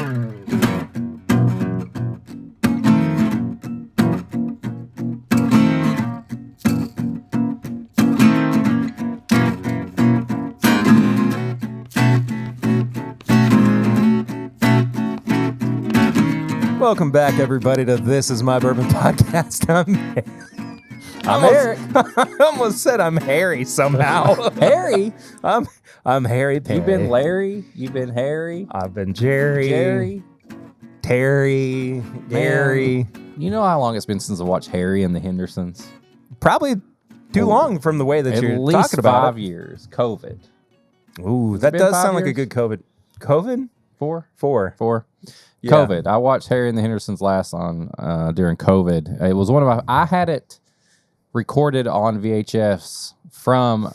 Welcome back, everybody, to This Is My Bourbon Podcast. I'm Eric. I almost said I'm Harry somehow. Harry? I'm Harry Perry. You've been Larry. You've been Harry. I've been Jerry. Jerry. Terry. Gary. You know how long it's been since I watched Harry and the Hendersons? Probably too long from the way that you're At least talking about 5 years. COVID. Ooh, that been does 5 sound like a years? good COVID. COVID? 4? 4. 4. Yeah. COVID. I watched Harry and the Hendersons last on during COVID. It was one of my. I had it recorded on VHS from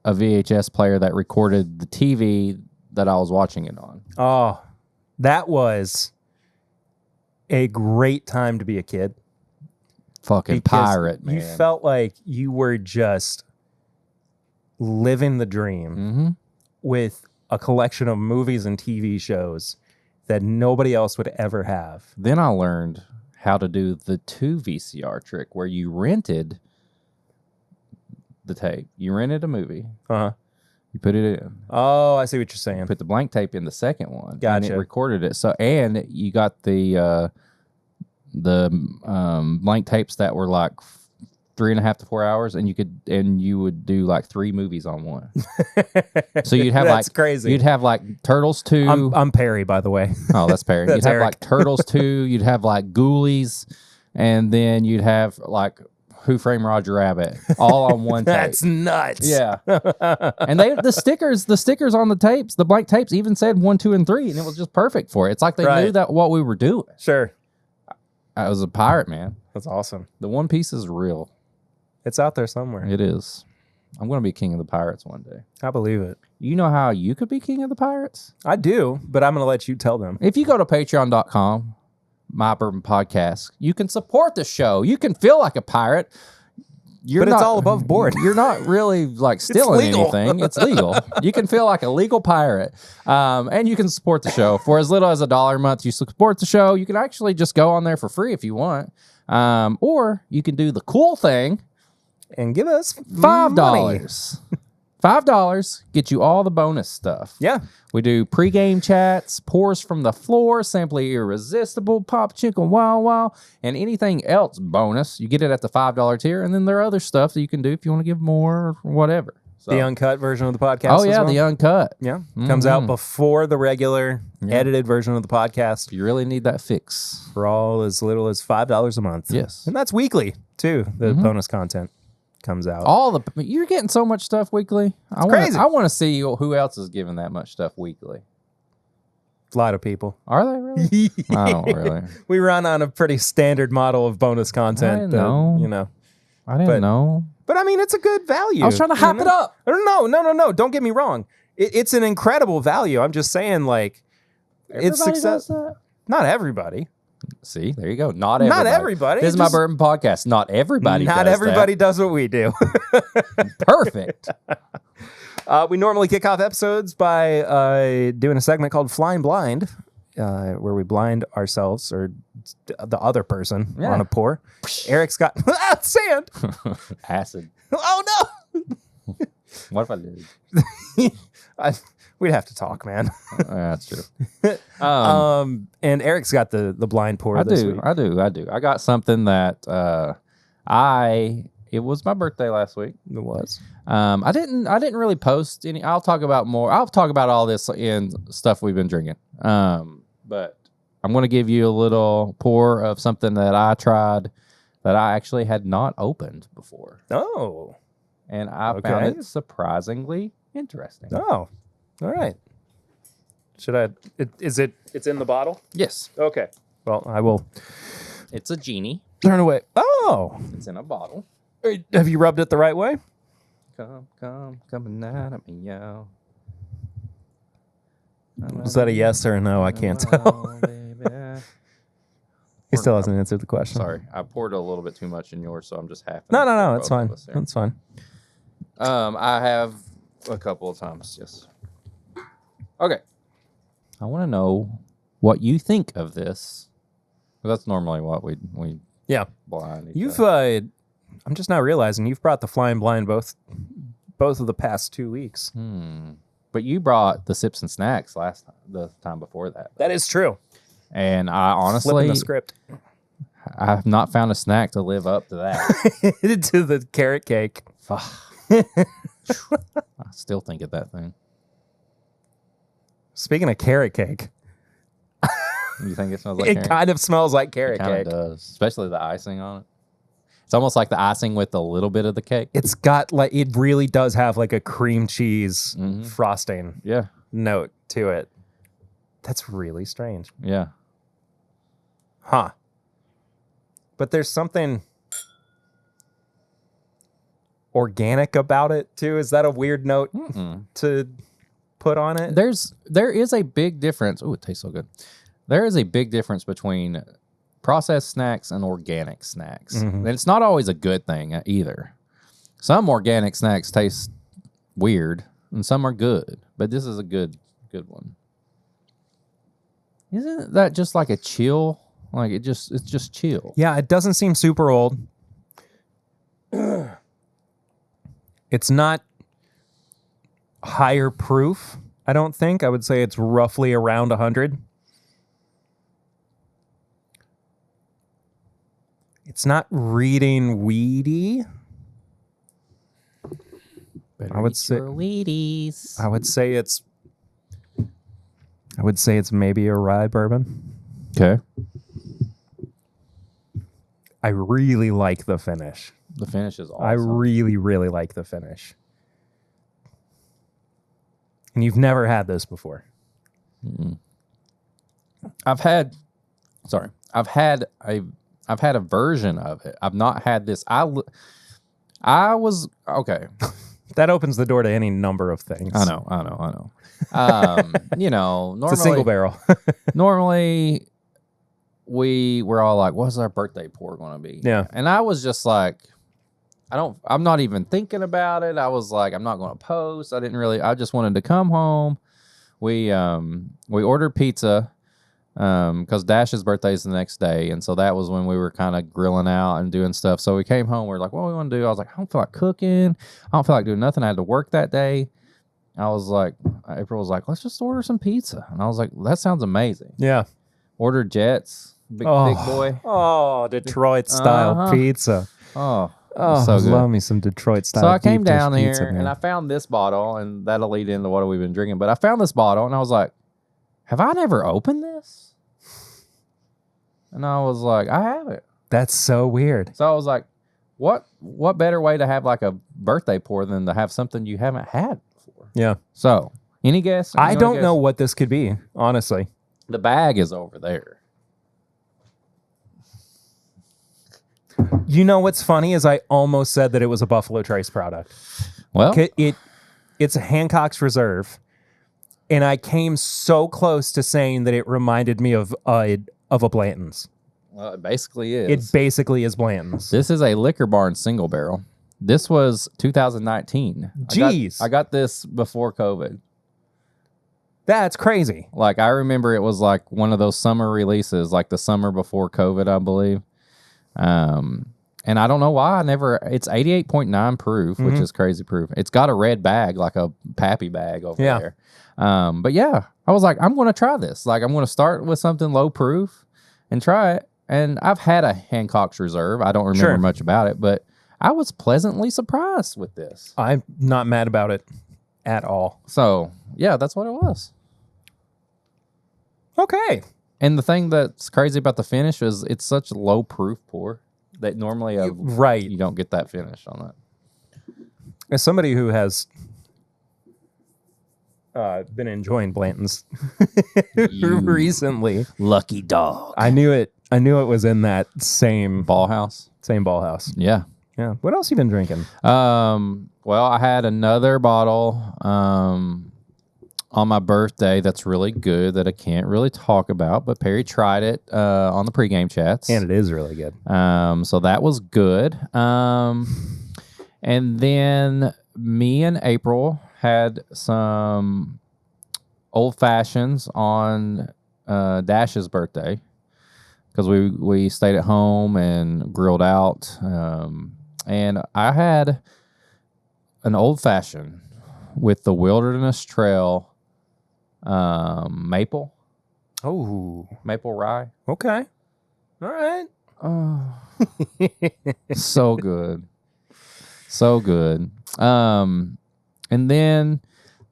a VHS player that recorded the TV that I was watching it on. Oh, that was a great time to be a kid. Fucking Because pirate, man. You felt like you were just living the dream Mm-hmm. with a collection of movies and TV shows that nobody else would ever have. Then I learned how to do the 2 VCR trick where you rented the tape. You rented a movie. Uh-huh. You put it in. Oh, I see what you're saying. Put the blank tape in the second one. And Gotcha. it recorded it. So, and you got the blank tapes that were like 3.5 to 4 hours, and you would do like 3 movies on one. So you'd have That's like crazy. You'd have like Turtles 2. I'm Perry, by the way. Oh, that's Perry. That's You'd have Eric. like Turtles 2. You'd have like Ghoulies, and then you'd have like Who Framed Roger Rabbit, all on one tape. That's nuts. Yeah. And the stickers on the tapes, the blank tapes, even said 1, 2, and 3, and it was just perfect for it. It's like they Right. knew that what we were doing. Sure. I was a pirate, man. That's awesome. The One Piece is real. It's out there somewhere. It is. I'm going to be king of the pirates one day. I believe it. You know how you could be king of the pirates? I do, but I'm going to let you tell them. If you go to patreon.com, My Bourbon Podcast, you can support the show. You can feel like a pirate. But it's all above board. You're not really like stealing legal. anything. It's legal. You can feel like a legal pirate. And you can support the show for as little as $1 a month. You support the show. You can actually just go on there for free if you want. Or you can do the cool thing. And give us $5. money. $5 get you all the bonus stuff. Yeah. We do pregame chats, pours from the floor, simply irresistible, pop chicken wow wow, and anything else bonus. You get it at the $5 tier, and then there are other stuff that you can do if you want to give more or whatever. So. The uncut version of the podcast. Oh yeah, as well. the uncut. Yeah. Comes out before the regular edited version of the podcast If you really need that fix. for all as little as $5 a month. Yes. And that's weekly too. The bonus content comes out. You're getting so much stuff weekly. crazy. I want to see who else is giving that much stuff weekly. A lot of people. Are they really? I don't really. We run on a pretty standard model of bonus content. I didn't know. You know. I didn't know. But I mean, it's a good value. I was trying to hype it up. No. Don't get me wrong. It's an incredible value. I'm just saying, like, it's Everybody success. does that? Not everybody. See, there you go. Not everybody. Not everybody. This is my Just- bourbon podcast. Not everybody. Not does everybody does what we do. that. Perfect. We normally kick off episodes by doing a segment called Flying Blind, where we blind ourselves or the other person on a pour. Eric's got sand. Acid. Oh no! What if I did? We'd have to talk, man. That's true. And Eric's got the blind pour this week. I do. I got something that it was my birthday last week. It was. I didn't really post any. I'll talk about all this in stuff we've been drinking. But I'm going to give you a little pour of something that I tried that I actually had not opened before. Oh. And I found it surprisingly interesting. Oh. All right. Should I? It's in the bottle? Yes. Okay. Well, I will It's a genie. turn away. Oh. It's in a bottle. Have you rubbed it the right way? Coming out of me, yo. Was that a yes or a no? I can't tell. He still hasn't answered the question. Sorry, I poured a little bit too much in yours, so I'm just half. No. It's fine. That's fine. I have a couple of times, yes. Okay. I want to know what you think of this. That's normally what we blind. You've I'm just now realizing you've brought the Flying Blind both of the past 2 weeks. But you brought the Sips and Snacks the time before that. That is true. And I honestly, flipping the script, I have not found a snack to live up to that. to the carrot cake. I still think of that thing. Speaking of carrot cake, You think it smells like it kind of smells like carrot It kind cake. of does, especially the icing on it. It's almost like the icing with a little bit of the cake. It's got like, it really does have like a cream cheese frosting note to it. That's really strange. Yeah. Huh. But there's something organic about it too. Is that a weird note to put on it? There is a big difference. Oh, it tastes so good. There is a big difference between processed snacks and organic snacks. And it's not always a good thing either. Some organic snacks taste weird and some are good, but this is a good one. Isn't that just like a chill? Like it's just chill. Yeah, it doesn't seem super old. It's not higher proof, I don't think. I would say it's roughly around 100. It's not reading weedy. I would say Wheaties. I would say it's maybe a rye bourbon. Okay. I really like the finish. The finish is awesome. I really, really like the finish. And you've never had this before. I've had a version of it. I've not had this. I was okay. That opens the door to any number of things. I know. Normally It's a single barrel. Normally we were all like, what's our birthday pour going to be? Yeah. And I was just like, I'm not even thinking about it. I was like, I'm not going to post. I just wanted to come home. We ordered pizza because Dash's birthday is the next day. And so that was when we were kind of grilling out and doing stuff. So we came home. We were like, what do we want to do? I was like, I don't feel like cooking. I don't feel like doing nothing. I had to work that day. April was like, let's just order some pizza. And I was like, that sounds amazing. Yeah. Ordered Jets. Big boy. Oh, Detroit style pizza. Oh, so good. Love me some Detroit style. So I came deep dish down here pizza, man. and I found this bottle, and that'll lead into what we've been drinking. But I found this bottle and I was like, have I never opened this? And I was like, I haven't. That's so weird. So I was like, what better way to have like a birthday pour than to have something you haven't had before? Yeah. So, any guess? I don't know what this could be, honestly. The bag is over there. You know what's funny is I almost said that it was a Buffalo Trace product. Well, it's a Hancock's Reserve, and I came so close to saying that it reminded me of a Blanton's. Well, it basically is. It basically is Blanton's. This is a Liquor Barn single barrel. This was 2019. Jeez. I got this before COVID. That's crazy. Like, I remember it was like one of those summer releases, like the summer before COVID, I believe. And I don't know why it's 88.9 proof, which is crazy proof. It's got a red bag, like a Pappy bag over there. But yeah, I was like, I'm going to try this. Like, I'm going to start with something low proof and try it. And I've had a Hancock's Reserve. I don't remember much about it, but I was pleasantly surprised with this. I'm not mad about it at all. So yeah, that's what it was. Okay. And the thing that's crazy about the finish is it's such low proof pour that normally you don't get that finish on that. As somebody who has been enjoying Blanton's recently, lucky dog. I knew it was in that same Ball house. Yeah. Yeah. What else you been drinking? Well, I had another bottle on my birthday that's really good that I can't really talk about, but Perry tried it on the pregame chats. And it is really good. So that was good. And then me and April had some old fashions on Dash's birthday because we stayed at home and grilled out. And I had an old fashioned with the Wilderness Trail maple. Oh, maple rye. Okay. All right. Oh, so good. So good. And then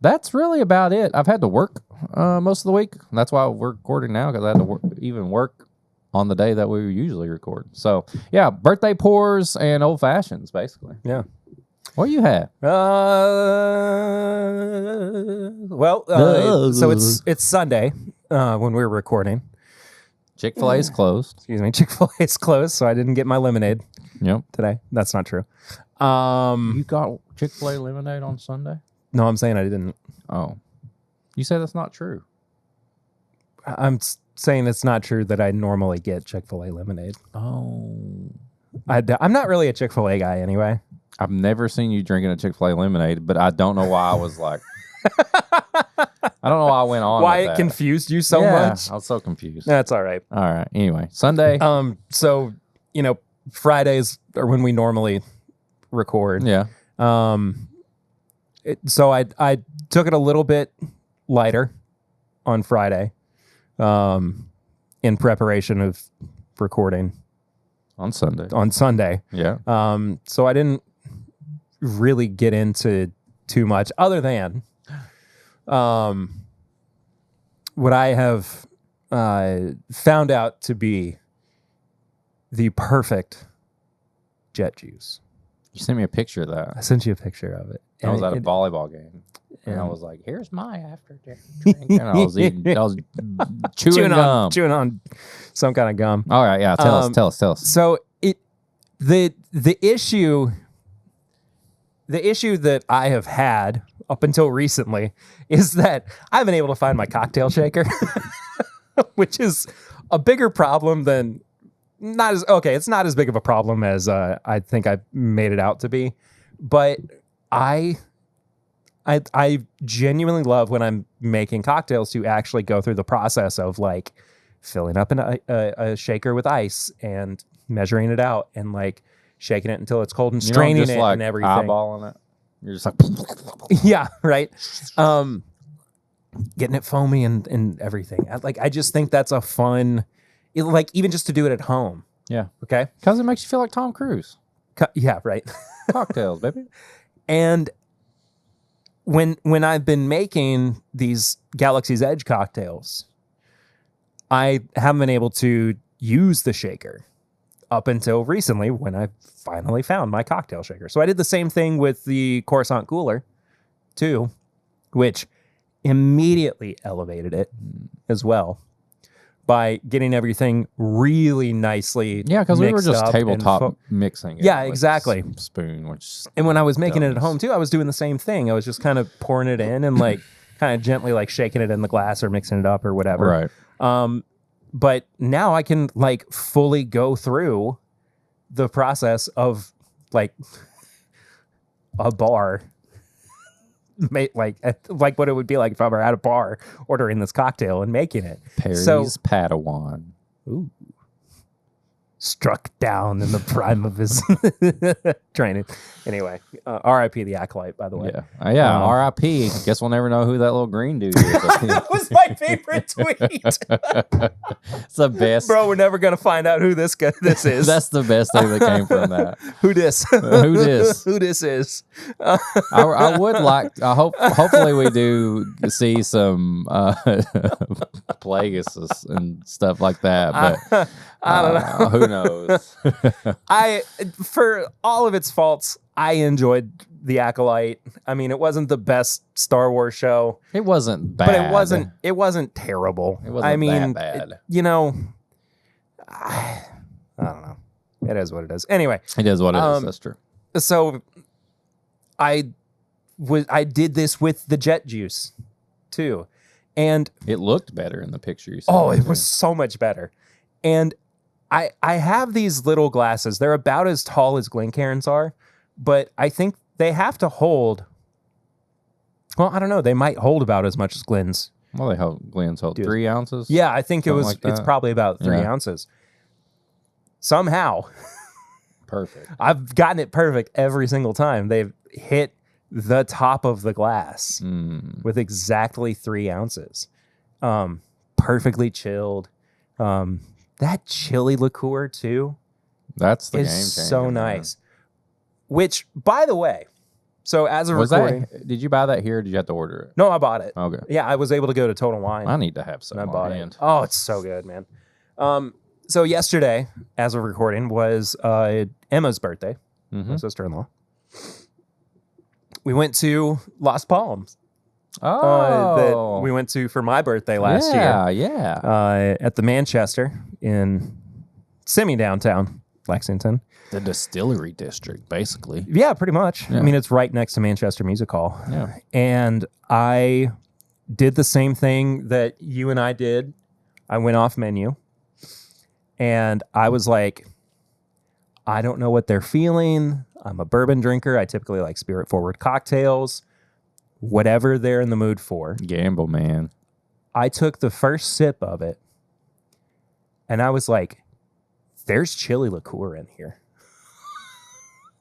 that's really about it. I've had to work most of the week. That's why we're recording now, because I had to even work on the day that we usually record. So, yeah, birthday pours and old fashions, basically. Yeah. What you have? So it's Sunday when we're recording. Chick-fil-A is closed. Excuse me. Chick-fil-A is closed, so I didn't get my lemonade today. That's not true. You got Chick-fil-A lemonade on Sunday? No, I'm saying I didn't. Oh. You say that's not true. I'm saying it's not true that I normally get Chick-fil-A lemonade. Oh. I'm not really a Chick-fil-A guy anyway. I've never seen you drinking a Chick-fil-A lemonade, but I don't know why I was like... I don't know why I went on. Why with it that. confused you so much? I was so confused. That's all right. All right. Anyway, Sunday. So Fridays are when we normally record. Yeah. So I took it a little bit lighter on Friday, in preparation of recording on Sunday. Yeah. So I didn't really get into too much other than what I have found out to be the perfect jet juice. You sent me a picture of that. I sent you a picture of it. I was at a volleyball game, and I was like, "Here's my after drink," and I was chewing on some kind of gum. All right, yeah, tell us. So the issue that I have had up until recently is that I haven't been able to find my cocktail shaker, which is a bigger problem than it's not as big of a problem as I think I made it out to be, but I genuinely love when I'm making cocktails to actually go through the process of like filling up a shaker with ice and measuring it out and like shaking it until it's cold and straining it like and everything. Eyeballing it. You're just like, yeah, right. Getting it foamy and everything. I just think that's a fun, even just to do it at home. Yeah. Okay. Because it makes you feel like Tom Cruise. Yeah, right. Cocktails, baby. And when I've been making these Galaxy's Edge cocktails, I haven't been able to use the shaker up until recently when I finally found my cocktail shaker. So I did the same thing with the Coruscant cooler too, which immediately elevated it as well by getting everything really nicely. Yeah, because we were just tabletop mixing it. Yeah, exactly. Spoon, and when I was making it at home too, I was doing the same thing. I was just kind of pouring it in and like kind of gently like shaking it in the glass or mixing it up or whatever. Right. But now I can like fully go through the process of like a bar, like what it would be like if I were at a bar ordering this cocktail and making it. Perry's Padawan. Ooh. Struck down in the prime of his training. Anyway, R.I.P. the Acolyte, by the way. Yeah. R.I.P. Guess we'll never know who that little green dude is. That was my favorite tweet. It's the best. Bro, we're never going to find out who this is. That's the best thing that came from that. Who this? Who this? Who this is? I would like, hopefully we do see some Plagueis and stuff like that, but I don't know. Who knows? For all of its faults, I enjoyed The Acolyte. I mean, it wasn't the best Star Wars show. It wasn't bad. But it wasn't terrible. It wasn't that bad. I don't know. It is what it is. Anyway. It is what it is. That's true. So I did this with the jet juice too. And it looked better in the picture you saw. Oh, it was so much better. And I have these little glasses. They're about as tall as Glencairns are, but I think they have to hold. Well, I don't know. They might hold about as much as Glen's. Well, they hold Glenn's hold 3 ounces. Yeah, I think like it's probably about 3 ounces. Somehow. Perfect. I've gotten it perfect every single time. They've hit the top of the glass with exactly 3 ounces. Perfectly chilled. That chili liqueur too. That's the is game changer. So nice. Which, by the way, so as a recording, did you buy that here? Or did you have to order it? No, I bought it. Okay. Yeah, I was able to go to Total Wine. I need to have some. And I bought it. Oh, it's so good, man. So yesterday, as of recording, was Emma's birthday, my sister-in-law. We went to Las Palmas. That we went to for my birthday last year. Yeah. At the Manchester in semi-downtown Lexington. The distillery district, basically. Yeah, pretty much. Yeah. I mean, it's right next to Manchester Music Hall. Yeah. And I did the same thing that you and I did. I went off menu. And I was like, I don't know what they're feeling. I'm a bourbon drinker. I typically like spirit-forward cocktails. Whatever they're in the mood for. Gamble, man. I took the first sip of it. And I was like, there's chili liqueur in here.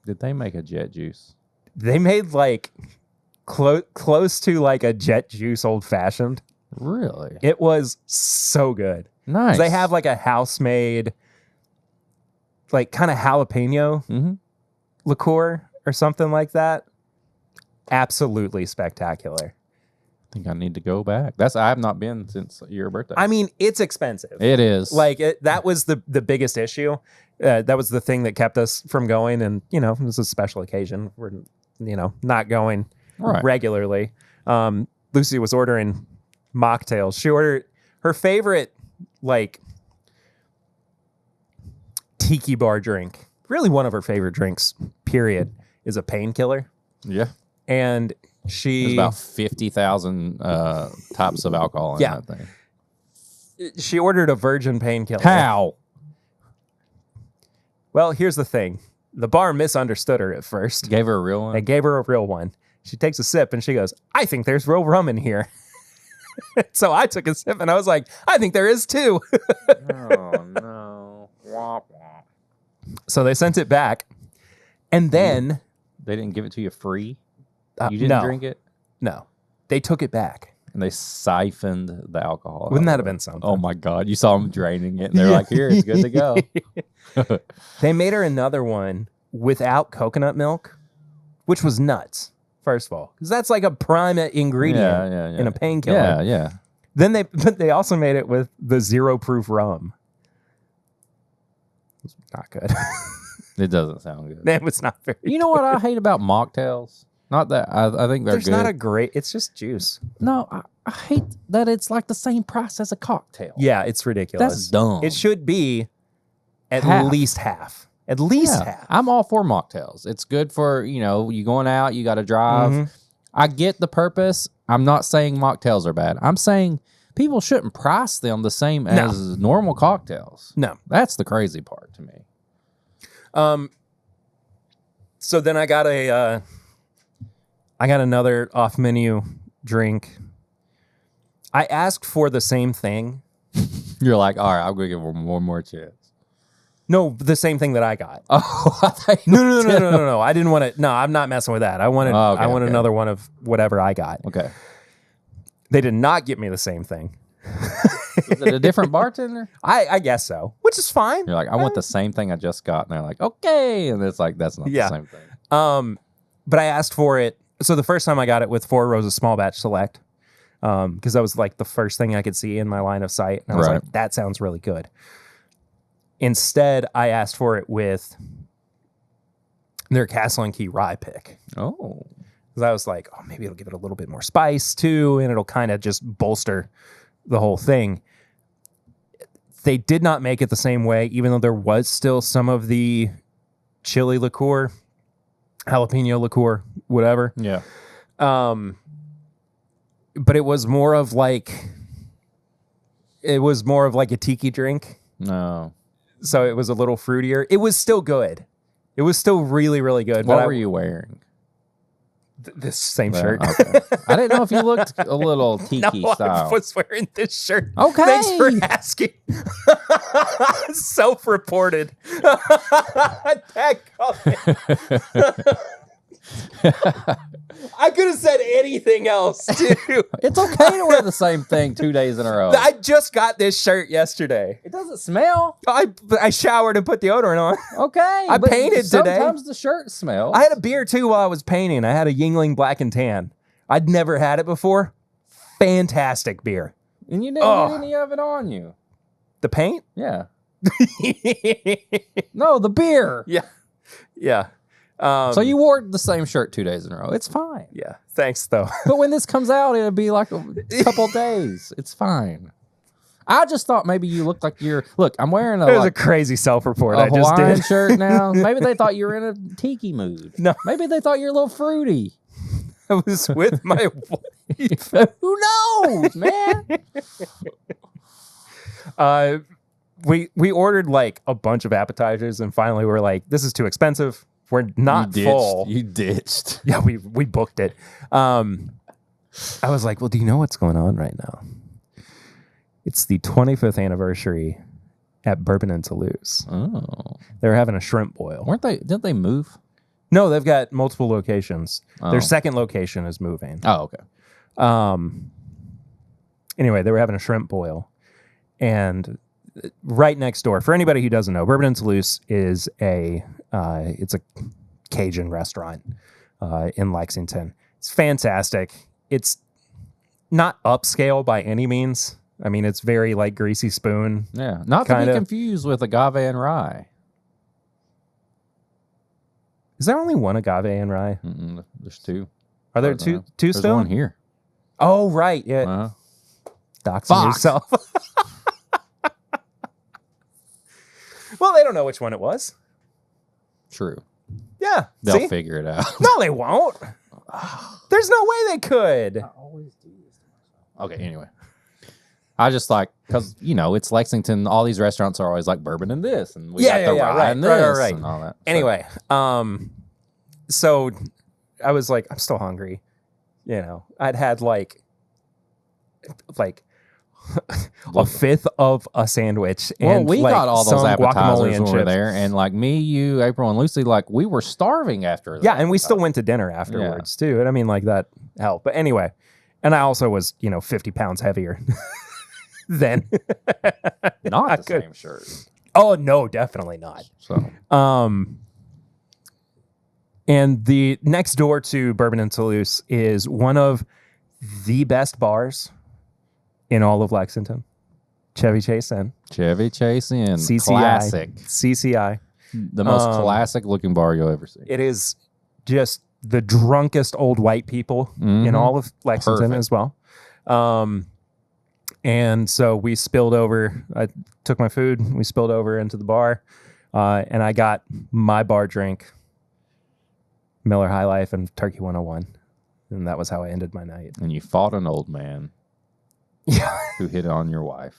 Did they make a jet juice? They made like close to like a jet juice old fashioned. Really? It was so good. Nice. They have like a house made, like kind of jalapeno liqueur or something like that. Absolutely spectacular. I think I need to go back. I have not been since your birthday. I mean, it's expensive. It is. Like that was the biggest issue. That was the thing that kept us from going. And, you know, this is a special occasion. We're, you know, not going regularly. Lucy was ordering mocktails. She ordered her favorite, like, tiki bar drink. Really one of her favorite drinks, period, is a painkiller. Yeah. And there's about 50,000 types of alcohol in that thing. She ordered a virgin painkiller. How? Well, here's the thing. The bar misunderstood her at first. Gave her a real one? They gave her a real one. She takes a sip and she goes, I think there's real rum in here. So I took a sip and I was like, I think there is too. Oh, no. Womp, womp. So they sent it back. And then... They didn't give it to you free? You didn't drink it? No. They took it back. And they siphoned the alcohol. Wouldn't that have been something? Oh, my God. You saw them draining it. And they're like, here, it's good to go. They made her another one without coconut milk, which was nuts, first of all. Because that's like a prime ingredient in a painkiller. Yeah. Then they also made it with the 0 proof rum. It's not good. It doesn't sound good. It was not very You know what I hate about mocktails? Not that I think they're There's good. not a great... It's just juice. No, I hate that it's like the same price as a cocktail. Yeah, it's ridiculous. That's dumb. It should be at least half. At least half. I'm all for mocktails. It's good for, you going out, you got to drive. I get the purpose. I'm not saying mocktails are bad. I'm saying people shouldn't price them the same as normal cocktails. No. That's the crazy part to me. So then I got another off menu drink. I asked for the same thing. You're like, all right, I'm going to give them one more chance. No, the same thing that I got. Oh, I thought No. I didn't want to. No, I'm not messing with that. I wanted another one of whatever I got. Okay. They did not get me the same thing. Is it a different bartender? I guess so, which is fine. You're like, I want the same thing I just got. And they're like, okay. And it's like, that's not the same thing. But I asked for it. So the first time I got it with 4 Roses Small Batch Select, because that was like the first thing I could see in my line of sight. And I was like, that sounds really good. Instead, I asked for it with their Castle and Key Rye pick. Oh. Because I was like, maybe it'll give it a little bit more spice too, and it'll kind of just bolster the whole thing. They did not make it the same way, even though there was still some of the chili liqueur, jalapeno liqueur, whatever. Yeah. But it was more of like a tiki drink. No. So it was a little fruitier. It was still good. It was still really, really good. What were you wearing? This same shirt. Okay. I didn't know if you looked a little tiki No, style. I was wearing this shirt. Okay. Thanks for asking. Self-reported. I could have said anything else, too. It's okay to wear the same thing 2 days in a row. I just got this shirt yesterday. It doesn't smell. I showered and put deodorant on. Okay. I painted today. Sometimes the shirt smells. I had a beer, too, while I was painting. I had a Yingling Black and Tan. I'd never had it before. Fantastic beer. And you didn't get any of it on you. The paint? Yeah. No, the beer. Yeah. Yeah. So you wore the same shirt 2 days in a row. It's fine. Yeah. Thanks, though. But when this comes out, it'll be like a couple days. It's fine. I just thought maybe you looked like you're... Look, I'm wearing It was a crazy self-report I just Hawaiian did. shirt now. Maybe they thought you were in a tiki mood. No. Maybe they thought you're a little fruity. I was with my wife. Who knows, man? We ordered like a bunch of appetizers, and finally we were like, this is too expensive. We're not full. You ditched. Yeah, we booked it. I was like, well, do you know what's going on right now? It's the 25th anniversary at Bourbon and Toulouse. Oh. They're having a shrimp boil. Didn't they move? No, they've got multiple locations. Oh. Their second location is moving. Oh, okay. Anyway, they were having a shrimp boil. And right next door, for anybody who doesn't know, Bourbon and Toulouse is it's a Cajun restaurant in Lexington. It's fantastic. It's not upscale by any means. I mean, it's very like Greasy Spoon. Yeah. Not to be confused with agave and rye. Is there only one agave and rye? There's two. Are there two There's still? one here. Oh, right. Yeah. Doxing yourself. Well, they don't know which one it was. True. Yeah. They'll figure it out. No, they won't. There's no way they could. I always do this to myself. Okay, anyway. I just like, because, it's Lexington. All these restaurants are always like bourbon and this. And we got the rye and this right. and all that. Anyway, so I was like, I'm still hungry. I'd had like a fifth of a sandwich. And we got all those appetizers when we were chips. there. And like me, you, April, and Lucy, like we were starving after that. Yeah, and we still went to dinner afterwards too. And I mean, like that helped. But anyway, and I also was, 50 pounds heavier then. Not the same shirt. Oh, no, definitely not. So, and the next door to Bourbon and Toulouse is one of the best bars in all of Lexington. Chevy Chase Inn. CCI. Classic. CCI. The most classic looking bar you'll ever see. It is just the drunkest old white people in all of Lexington as well. And so we spilled over. I took my food. We spilled over into the bar. And I got my bar drink, Miller High Life and Turkey 101. And that was how I ended my night. And you fought an old man who hit on your wife.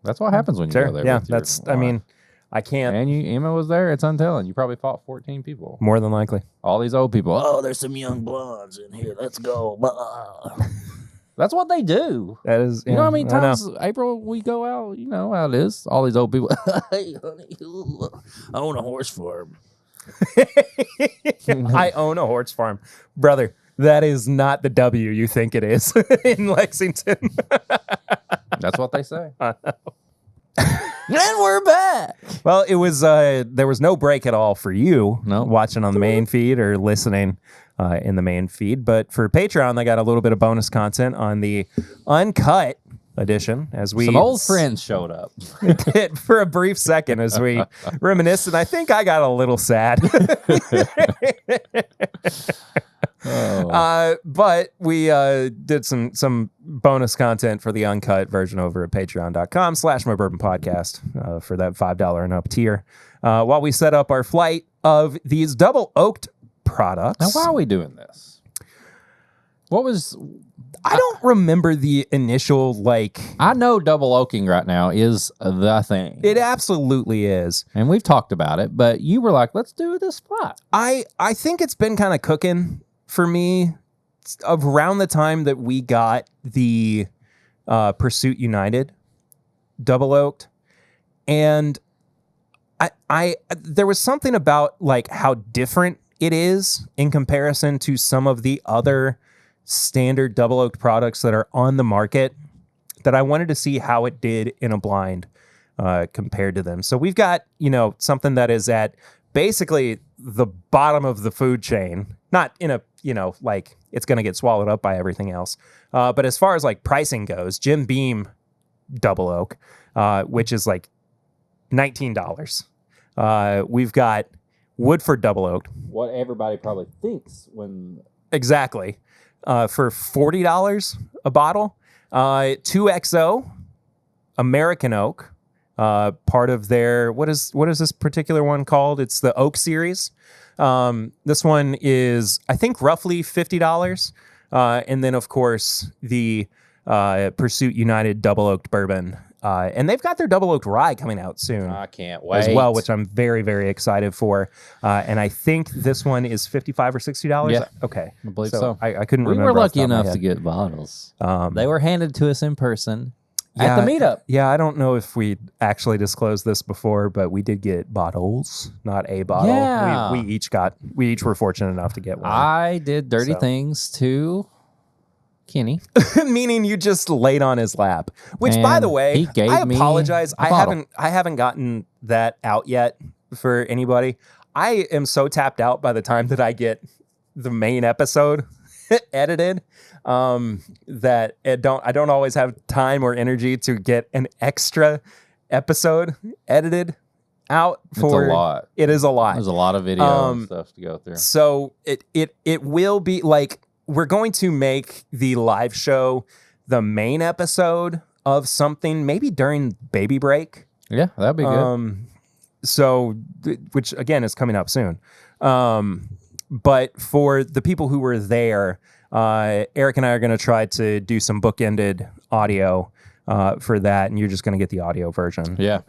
That's what happens when you go there. Yeah, with your I mean, wife. I can't. And Emma was there. It's untelling. You probably fought 14 people. More than likely. All these old people. Oh, there's some young blondes in here. Let's go. That's what they do. That is, you know how many times, April, we go out? You know how it is. All these old people. Hey, honey, I own a horse farm. I own a horse farm. Brother, that is not the W you think it is in Lexington. That's what they say. And we're back. Well, it was there was no break at all for you watching on the main feed or listening in the main feed. But for Patreon, they got a little bit of bonus content on the uncut edition as we some old friends showed up for a brief second as we reminisced, and I think I got a little sad. But we did some bonus content for the uncut version over at patreon.com/Bourbon Podcast for that $5 and up tier while we set up our flight of these double oaked products. Now, why are we doing this? What was... I don't remember the initial, like... I know double oaking right now is the thing. It absolutely is. And we've talked about it, but you were like, let's do this spot. I think it's been kind of cooking for me around the time that we got the Pursuit United Double Oaked. And I there was something about like how different it is in comparison to some of the other standard double oaked products that are on the market that I wanted to see how it did in a blind compared to them. So we've got, something that is at basically the bottom of the food chain, not in a, like it's going to get swallowed up by everything else. But as far as like pricing goes, Jim Beam Double Oak, which is like $19. We've got Woodford Double Oaked. What everybody probably thinks when... Exactly. For $40 a bottle. 2XO American Oak, part of their... What is this particular one called? It's the Oak series. This one is, I think, roughly $50. And then, of course, the Pursuit United Double Oaked Bourbon. And they've got their Double Oaked Rye coming out soon. I can't wait. As well, which I'm very, very excited for. And I think this one is $55 or $60. Yeah. Okay. I believe so. I couldn't remember. We were lucky enough to get bottles. They were handed to us in person at the meetup. Yeah, I don't know if we actually disclosed this before, but we did get bottles, not a bottle. Yeah. We each were fortunate enough to get one. I did dirty things to Kenny. Meaning you just laid on his lap. Which, And by the way, he gave I me apologize. a bottle. I haven't gotten that out yet for anybody. I am so tapped out by the time that I get the main episode edited that I don't always have time or energy to get an extra episode edited out. It's a lot. It is a lot. There's a lot of video and stuff to go through. So it will be like, we're going to make the live show the main episode of something, maybe during baby break. Yeah, that'd be good. Which again is coming up soon. But for the people who were there, Eric and I are going to try to do some bookended audio for that, and you're just going to get the audio version. Yeah.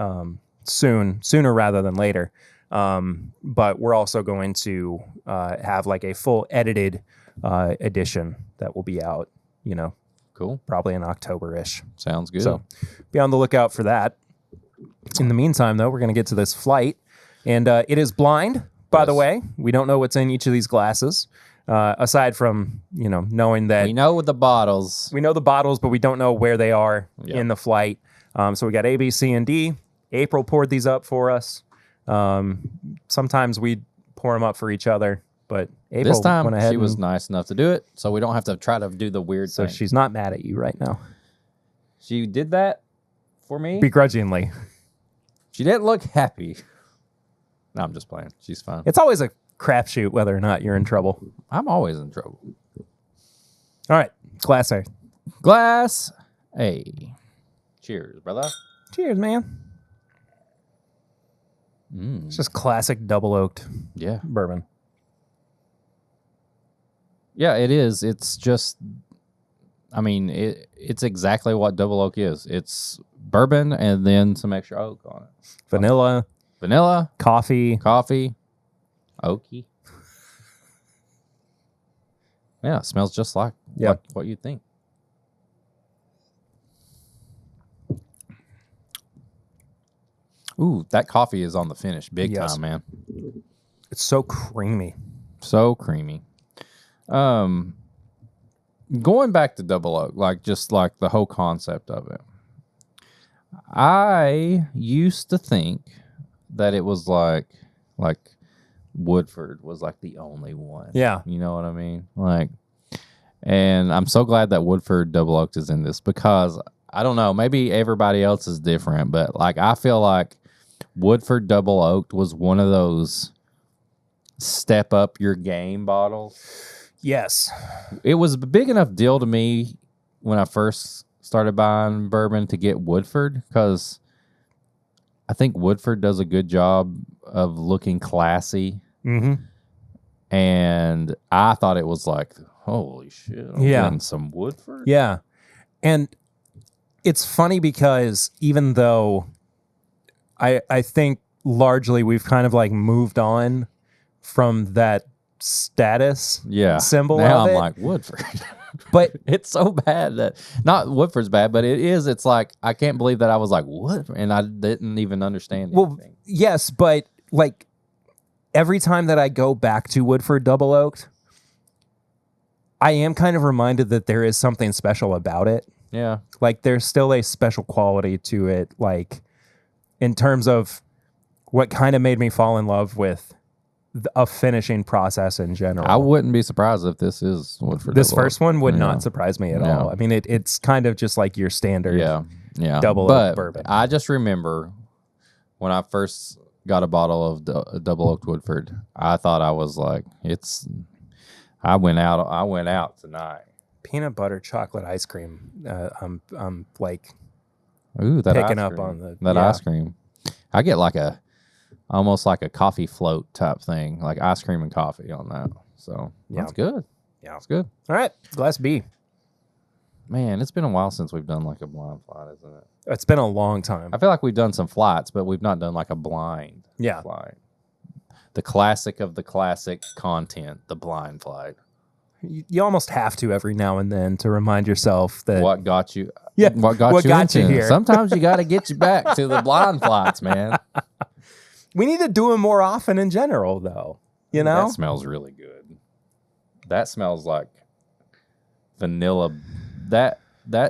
Sooner rather than later. But we're also going to have like a full edited edition that will be out, Cool. probably in October-ish. Sounds good. So be on the lookout for that. In the meantime, though, we're going to get to this flight. And it is blind, by the way. We don't know what's in each of these glasses, aside from, knowing that... We know the bottles. We know the bottles, but we don't know where they are in the flight. So we got A, B, C, and D. April poured these up for us. Sometimes we pour them up for each other. But April this time, went ahead she was nice enough to do it, so we don't have to try to do the weird so thing. she's not mad at you right now. She did that for me. Begrudgingly. She didn't look happy. No, I'm just playing. She's fine. It's always a crapshoot whether or not you're in trouble. I'm always in trouble. All right. Glass A. Glass A. Cheers, brother. Cheers, man. It's just classic double oaked bourbon. Yeah, it is. It's just, it's exactly what double oak is. It's bourbon and then some extra oak on it. Vanilla, coffee, oaky. Yeah, it smells just like what you'd think. Ooh, that coffee is on the finish. Big time, man. It's so creamy. So creamy. Going back to double oak, just the whole concept of it. I used to think that it was like Woodford was like the only one. Yeah. You know what I mean? And I'm so glad that Woodford Double Oaked is in this because I don't know, maybe everybody else is different, but I feel like Woodford Double Oaked was one of those step up your game bottles. Yes. It was a big enough deal to me when I first started buying bourbon to get Woodford because I think Woodford does a good job of looking classy. Mm-hmm. And I thought it was like, holy shit, I'm getting some Woodford. Yeah. And it's funny because even though I think largely we've kind of like moved on from that status symbol now of I'm it. like, Woodford. But it's so bad that, not Woodford's bad, but it's like, I can't believe that I was like, what? And I didn't even understand anything. Well, yes, but like every time that I go back to Woodford Double Oaked, I am kind of reminded that there is something special about it. Yeah. Like there's still a special quality to it, like in terms of what kind of made me fall in love with a finishing process in general. I wouldn't be surprised if this is Woodford. This first one would not surprise me at all. I mean, it's kind of just like your standard double oaked bourbon. I just remember when I first got a bottle of double oaked Woodford, I thought I was like, I went out tonight. Peanut butter chocolate ice cream. I'm like picking up on ice cream. I get like almost like a coffee float type thing, like ice cream and coffee on that. So that's good. Yeah, it's good. All right, Glass B. Man, it's been a while since we've done like a blind flight, isn't it? It's been a long time. I feel like we've done some flights, but we've not done like a blind flight. The classic of the classic content, the blind flight. You almost have to every now and then to remind yourself that what got you. Yeah, what got you here. Sometimes you got to get you back to the blind flights, man. We need to do them more often in general, though. You know, that smells really good. That smells like vanilla. That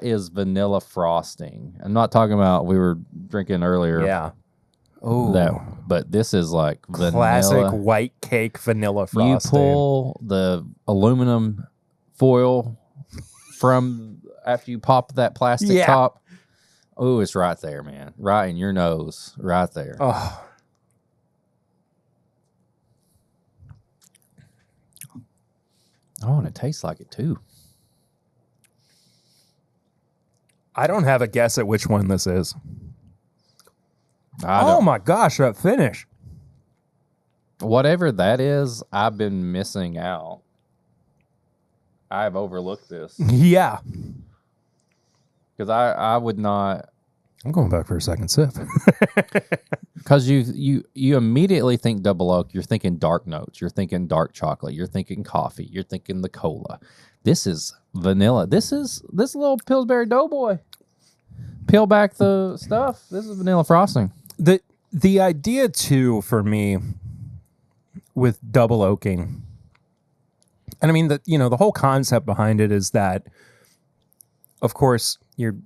is vanilla frosting. I'm not talking about we were drinking earlier. Yeah. Oh, but this is like classic vanilla. White cake vanilla frosting. You pull the aluminum foil from after you pop that plastic top. Oh, it's right there, man. Right in your nose, right there. Oh, and it tastes like it too. I don't have a guess at which one this is. Oh my gosh, that finish. Whatever that is, I've been missing out. I've overlooked this. Yeah. Because I would not. I'm going back for a second sip. Because you immediately think double oak. You're thinking dark notes. You're thinking dark chocolate. You're thinking coffee. You're thinking the cola. This is vanilla. This little Pillsbury Doughboy. Peel back the stuff. This is vanilla frosting. The idea too for me with double oaking, and I mean the whole concept behind it is that, of course, you're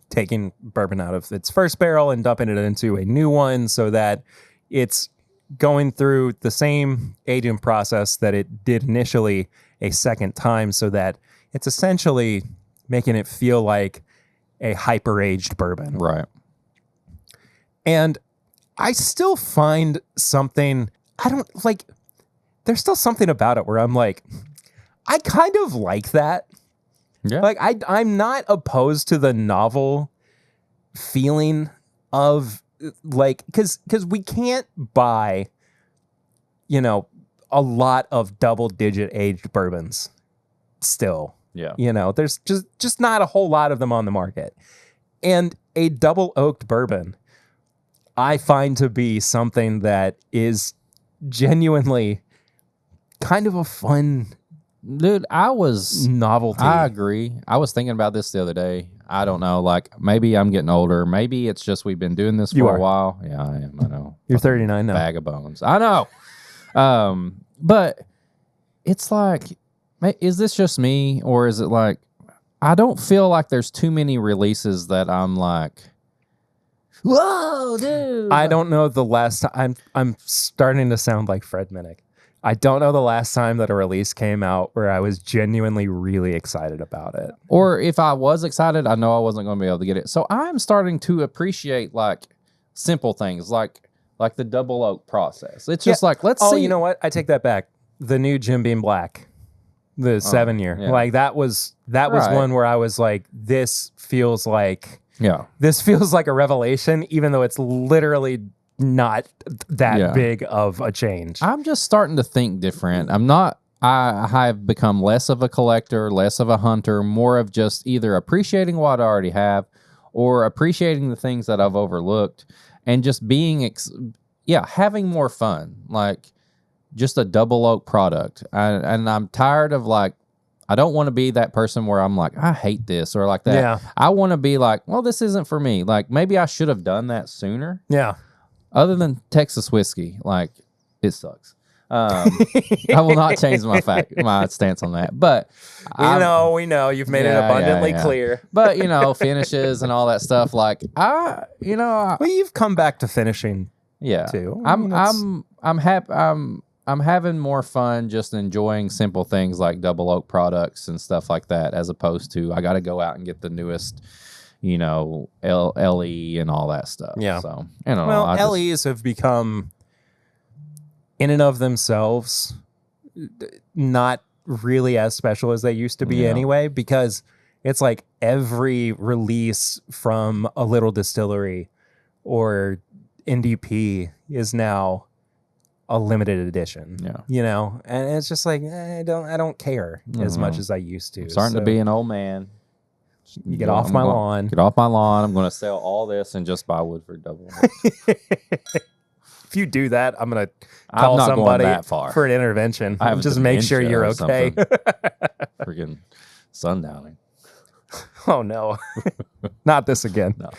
taking bourbon out of its first barrel and dumping it into a new one so that it's going through the same aging process that it did initially a second time, so that it's essentially making it feel like a hyper-aged bourbon. Right. And I still find something, there's still something about it where I'm like, I kind of like that. Yeah. Like, I'm not opposed to the novel feeling of, like, because we can't buy, a lot of double-digit aged bourbons still. Yeah. There's just not a whole lot of them on the market. And a double oaked bourbon, I find to be something that is genuinely kind of a fun novelty. I agree. I was thinking about this the other day. I don't know, like maybe I'm getting older. Maybe it's just we've been doing this for a while. Yeah, I am. I know. You're 39 now. Bag of bones. I know. But it's like, is this just me, or is it like I don't feel like there's too many releases that I'm like, whoa, dude. I don't know the last time. I'm starting to sound like Fred Minnick. I don't know the last time that a release came out where I was genuinely really excited about it. Or if I was excited, I know I wasn't going to be able to get it. So I'm starting to appreciate like simple things like the double oak process. It's just like, let's see. Oh, you know what? I take that back. The new Jim Beam Black, the 7-year. Yeah. Like that was one where I was like, this feels like a revelation, even though it's literally not that big of a change. I'm just starting to think different. I have become less of a collector, less of a hunter, more of just either appreciating what I already have or appreciating the things that I've overlooked and just being, having more fun. Like just a double oak product. And I'm tired of I don't want to be that person where I'm like, I hate this or like that. Yeah. I want to be like, well, this isn't for me. Like maybe I should have done that sooner. Yeah. Other than Texas whiskey, it sucks. I will not change my stance on that. But we know you've made it abundantly clear. But finishes and all that stuff. Well, you've come back to finishing. Yeah, too. I'm happy. I'm having more fun just enjoying simple things like double oak products and stuff like that, as opposed to I got to go out and get the newest, LE and all that stuff. Yeah. So LEs have become, in and of themselves, not really as special as they used to be anyway, because it's like every release from a little distillery or NDP is now a limited edition. And it's just like I don't care as much as I used to. I'm starting to be an old man. You get off my lawn. Get off my lawn. I'm going to sell all this and just buy Woodford Double Oaked. If you do that, I'm going to call somebody for an intervention. Just make sure you're okay. Freaking sundowning. Oh, no. Not this again. No.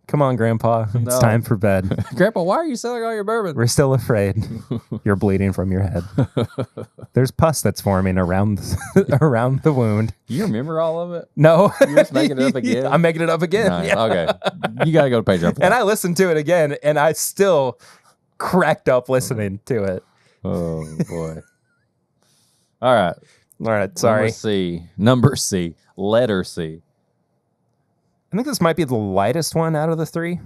Come on, Grandpa. It's time for bed. Grandpa, why are you selling all your bourbon? We're still afraid. You're bleeding from your head. There's pus that's forming around the wound. You remember all of it? No. You're just making it up again? I'm making it up again. Nice. Yeah. Okay. You got to go to Patreon. And I listened to it again, and I still cracked up listening to it. Oh, boy. All right. Sorry. Number C. Letter C. I think this might be the lightest one out of the three.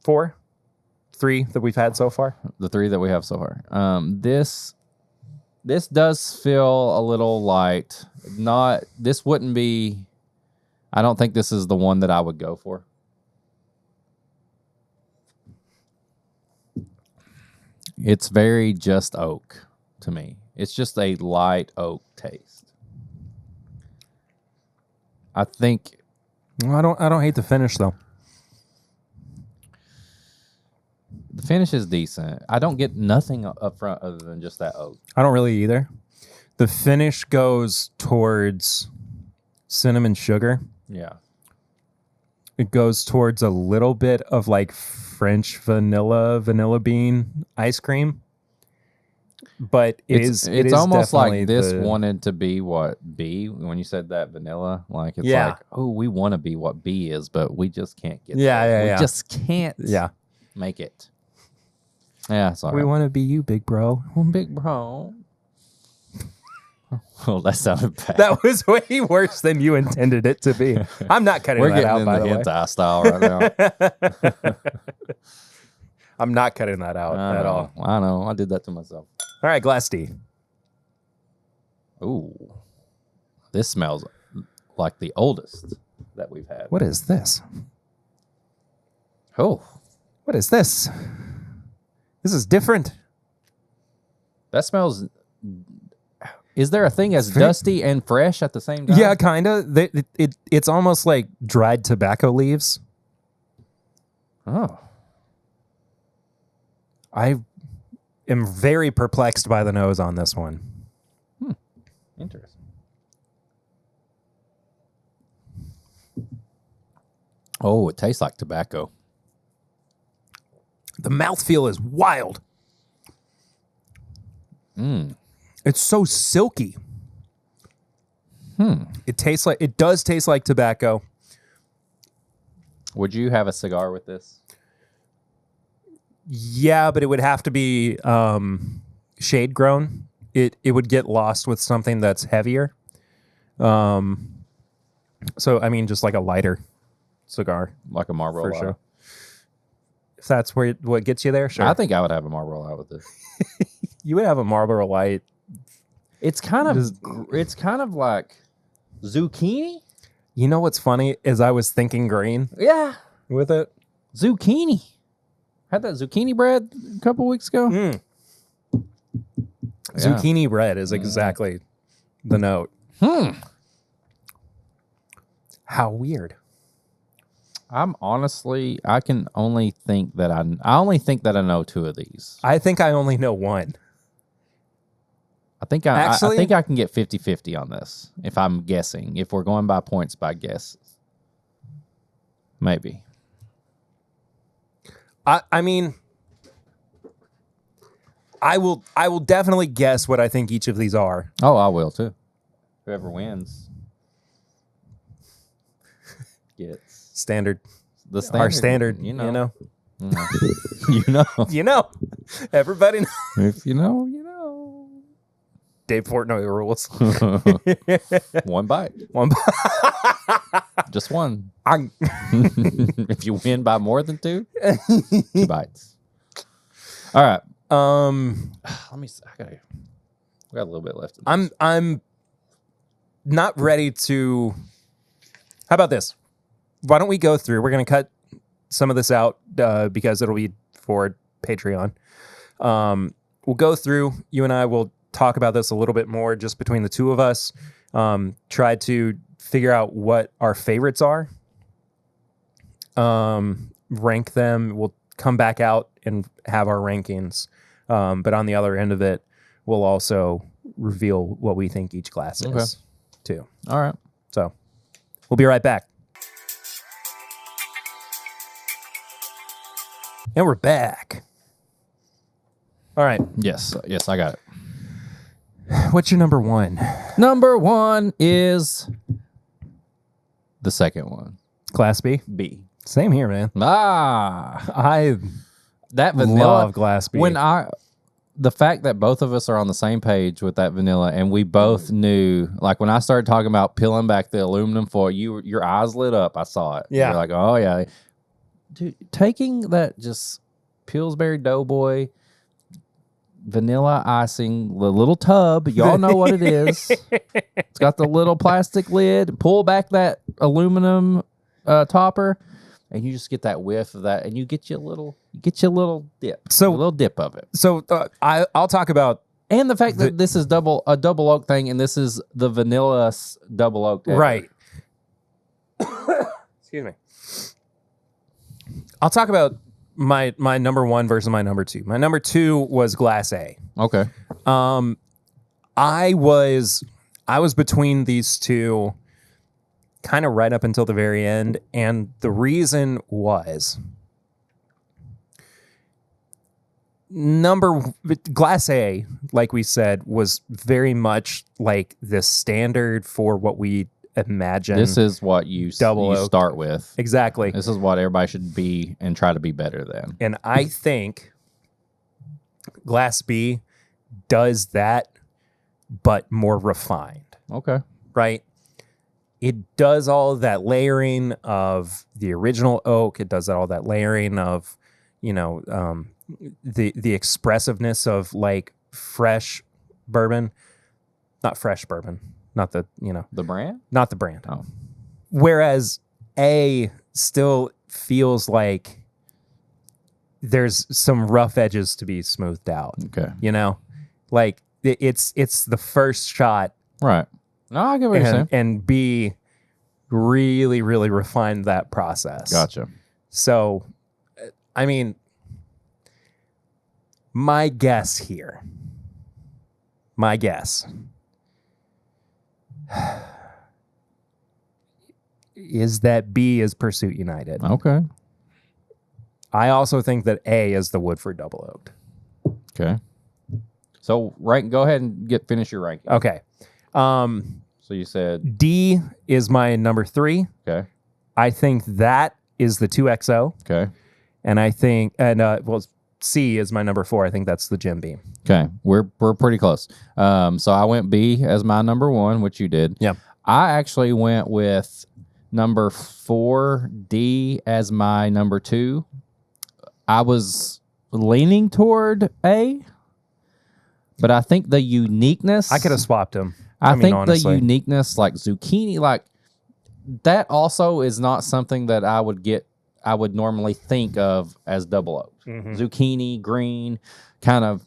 Three that we've had so far. The three that we have so far. This does feel a little light. This wouldn't be. I don't think this is the one that I would go for. It's very just oak to me. It's just a light oak taste. I think. Well, I don't hate the finish though. The finish is decent. I don't get nothing up front other than just that oak. I don't really either. The finish goes towards cinnamon sugar. Yeah. It goes towards a little bit of French vanilla bean ice cream. But it's almost like this wanted to be what B, when you said that vanilla, we want to be what B is, but we just can't get there. We just can't make it. Yeah, sorry. We want to be you, big bro. Big bro. Well, that sounded bad. That was way worse than you intended it to be. I'm not cutting that out, by the way. We're getting in the hentai style right now. I'm not cutting that out at all. I know. I did that to myself. All right, Glass D. Ooh. This smells like the oldest that we've had. What is this? Oh. What is this? This is different. That smells... Is there a thing as dusty and fresh at the same time? Yeah, kind of. It's almost like dried tobacco leaves. Oh. I am very perplexed by the nose on this one. Interesting. Oh, it tastes like tobacco. The mouthfeel is wild. It's so silky. It does taste like tobacco. Would you have a cigar with this? Yeah, but it would have to be shade grown. It would get lost with something that's heavier. So I mean, just like a lighter cigar, like a Marlboro for Light. sure. If that's what gets you there, sure. I think I would have a Marlboro Light with this. You would have a Marlboro Light. It's kind of like zucchini. You know what's funny is I was thinking green. Yeah, with it. Zucchini. Had that zucchini bread a couple weeks ago. Yeah. Zucchini bread is exactly the note. How weird. I can only think that I only think that I know 2 of these. I think I only know one. I think I can get 50-50 on this if I'm guessing. If we're going by points by guesses. Maybe. I mean, I will definitely guess what I think each of these are. Oh, I will too. Whoever wins gets Standard. the standard. Our standard, You know. You know. Everybody knows. If you know, you know. Dave Portnoy rules. One bite. Just one. If you win by more than 2 bites. All right. Let me see. We got a little bit left. I'm not ready to. How about this? Why don't we go through? We're going to cut some of this out because it'll be for Patreon. We'll go through. You and I will talk about this a little bit more just between the two of us. Try to figure out what our favorites are. Rank them. We'll come back out and have our rankings. But on the other end of it, we'll also reveal what we think each glass is, too. All right. So we'll be right back. And we're back. All right. Yes, I got it. What's your number one? Number 1 is the second one. Glass B? B. Same here, man. That vanilla. Love Glass B. The fact that both of us are on the same page with that vanilla, and we both knew, like when I started talking about peeling back the aluminum foil, your eyes lit up. I saw it. Yeah. You're like, oh yeah, dude. Taking that just Pillsbury Doughboy vanilla icing, the little tub. Y'all know what it is. It's got the little plastic lid. Pull back that aluminum topper, and you just get that whiff of that, and you get your little dip. So a little dip of it. So I'll talk about, and the fact that this is a double oak thing, and this is the vanilla double oak. Right. Excuse me. I'll talk about my number one versus my number two. My number two was Glass A. Okay. I was between these two kind of right up until the very end, and the reason was Glass A, like we said, was very much like the standard for what we imagine. This is what you start with. Exactly. This is what everybody should be and try to be better than. And I think Glass B does that, but more refined. Okay. Right? It does all that layering of the original oak. It does all that layering of, the expressiveness of like fresh bourbon. Not fresh bourbon. Not the, The brand? Not the brand. Oh. Whereas A still feels like there's some rough edges to be smoothed out. Okay. Like it's the first shot. Right. No, I get what you're saying. And B really, really refined that process. Gotcha. So, I mean, my guess is that B is Pursuit United. Okay. I also think that A is the Woodford Double Oaked. Okay. So go ahead and finish your ranking. Okay. So you said D is my number 3. Okay. I think that is the 2XO. Okay. And I think C is my number 4. I think that's the Jim Beam. Okay. We're pretty close. So I went B as my number 1, which you did. Yeah. I actually went with number 4, D, as my number 2. I was leaning toward A, but I think the uniqueness. I could have swapped them. I think honestly, the uniqueness, like zucchini, like that also is not something that I would get I would normally think of as double oaked. Zucchini, green, kind of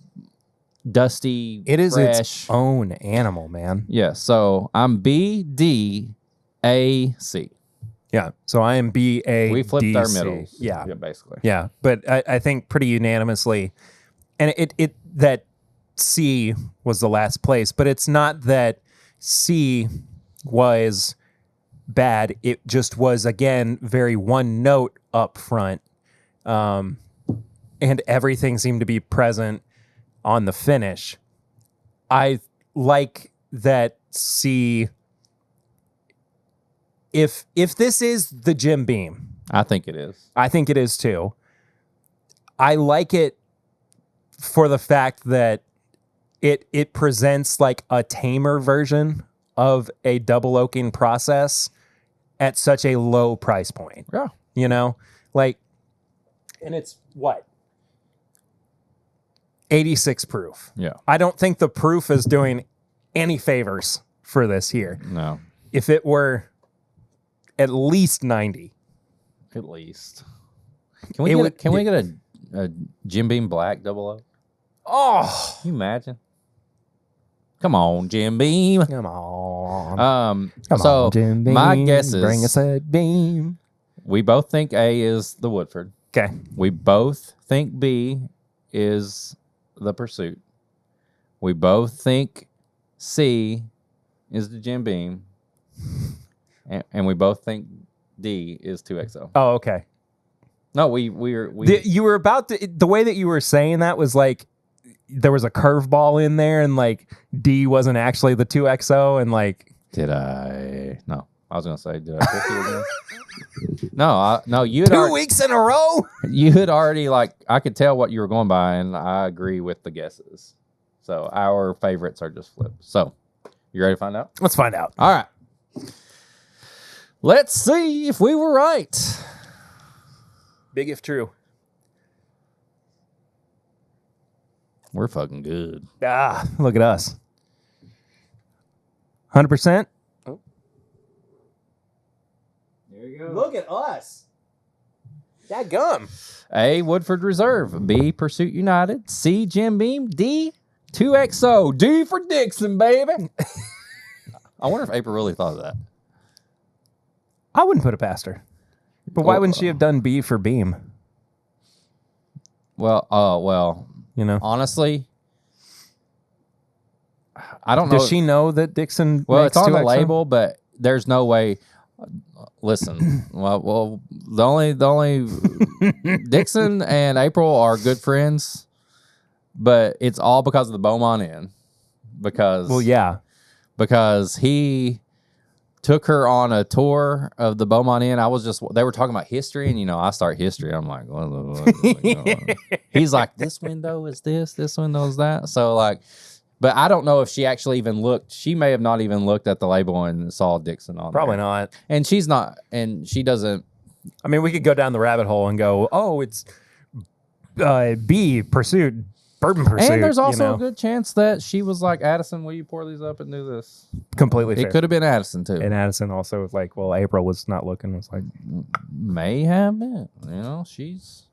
dusty. It is fresh. its own animal, man. Yeah. So I'm B, D, A, C. Yeah. So I am B, A, We flipped D, our C. middles. Yeah. Basically. Yeah. But I think pretty unanimously, and it that C was the last place, but it's not that C was bad. It just was, again, very one note up front. And everything seemed to be present on the finish. I like that C. If this is the Jim Beam, I think it is. I think it is too. I like it for the fact that it presents like a tamer version of a double oaking process at such a low price point. Yeah. You know, like, and it's what? 86 proof. Yeah. I don't think the proof is doing any favors for this here. No. If it were at least 90. At least. Can we get a Jim Beam Black double oak? Oh, Can you imagine? Come on, Jim Beam. come on. Come So on, Jim Beam. my guess is bring us a beam. we both think A is the Woodford. Okay. We both think B is the Pursuit. We both think C is the Jim Beam. And we both think D is 2XO. Oh, okay. No, we You were about to, the way that you were saying that was like there was a curveball in there, and like D wasn't actually the 2XO, and like Did I? No, I was gonna say, did I pick you again? No, you had 2 weeks in a row. you had already like I could tell what you were going by, and I agree with the guesses. So our favorites are just flipped. So you ready to find out? Let's find out. All right. Let's see if we were right. Big if true. We're fucking good. Ah, look at us. 100%. Oh. There you go. Look at us. That gum. A, Woodford Reserve. B, Pursuit United. C, Jim Beam. D, 2XO. D for Dixon, baby. I wonder if April really thought of that. I wouldn't put it past her. But why wouldn't she have done B for Beam? Well, You know? honestly, I don't know. Does she know that Dixon Well, makes it's on the 2XO? label, but there's no way. Listen, well, the only Dixon and April are good friends, but it's all because of the Beaumont Inn. Because because he took her on a tour of the Beaumont Inn. They were talking about history, and I start history. I'm like, what? He's like, this window is this window is that. So like, but I don't know if she actually even looked. She may have not even looked at the label and saw Dixon on Probably there. not. And she's not, and she doesn't. I mean, we could go down the rabbit hole and go, oh, it's B, Pursuit, Bourbon Pursuit. And there's also a good chance that she was like, Addison, will you pour these up and do this? Completely fair. It could have been Addison too. And Addison also was like, well, April was not looking. Was like, May have been. She's.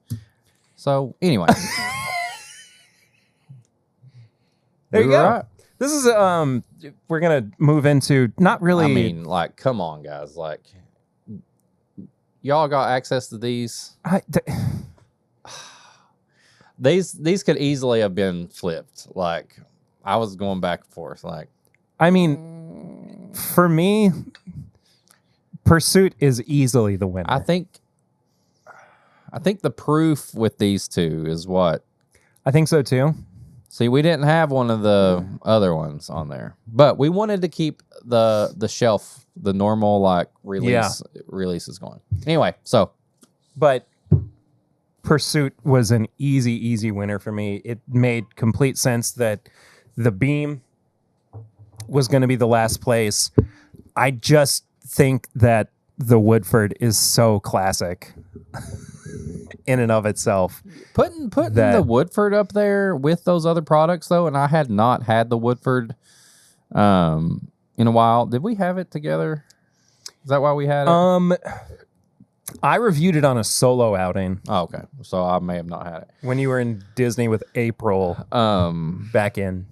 So anyway. there you were go. right. This is we're gonna move into not really. I mean, like, come on, guys. Like, y'all got access to these. These could easily have been flipped. Like, I was going back and forth. Like, I mean, for me, Pursuit is easily the winner. I think the proof with these two is what. I think so too. See, we didn't have one of the other ones on there, but we wanted to keep the shelf, the normal like releases going. Anyway, so but Pursuit was an easy winner for me. It made complete sense that the Beam was going to be the last place. I just think that the Woodford is so classic in and of itself. Putting the Woodford up there with those other products though, and I had not had the Woodford in a while. Did we have it together? Is that why we had it? I reviewed it on a solo outing. Oh, okay. So I may have not had it. When you were in Disney with April back in.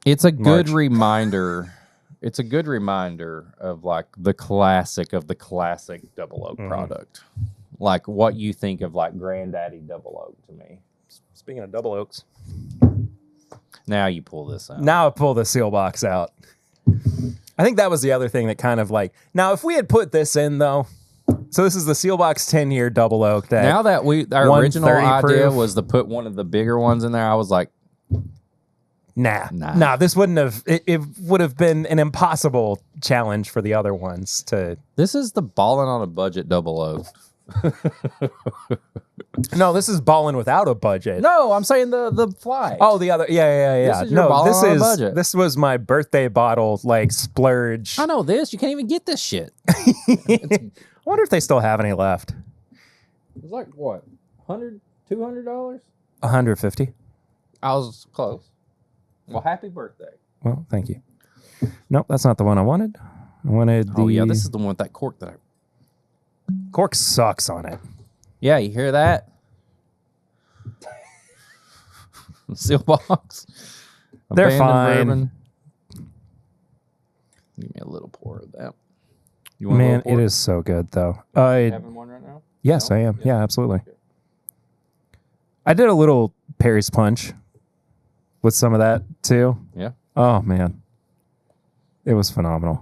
It's a good March. reminder. It's a good reminder of like the classic of the classic Double Oak product. Like what you think of like Granddaddy Double Oak to me. Speaking of Double Oaks. Now you pull this out. Now I pull the seal box out. I think that was the other thing that kind of like... Now, if we had put this in, though... So this is the seal box 10-year Double Oaked. Now that our original idea proof. was to put one of the bigger ones in there, I was like... Nah, this wouldn't have... It would have been an impossible challenge for the other ones to... This is the ballin' on a budget Double Oaked. No, this is balling without a budget. No, I'm saying the fly. Oh, the other... Yeah. This is your ballin' on a budget. This was my birthday bottle, like, splurge. I know this. You can't even get this shit. I wonder if they still have any left. It's like, what, $100, $200? $150. I was close. Well, happy birthday. Well, thank you. Nope, that's not the one I wanted. I wanted the... Oh, yeah, this is the one with that cork that I... Cork sucks on it. Yeah, you hear that? Seal box. They're Abandoned fine. bourbon. Give me a little pour of that. You want Man, a little pour? it is so good, though. You having one right now? Yes, No? I am. Yeah, absolutely. Okay. I did a little Perry's Punch with some of that, too. Yeah. Oh, man. It was phenomenal.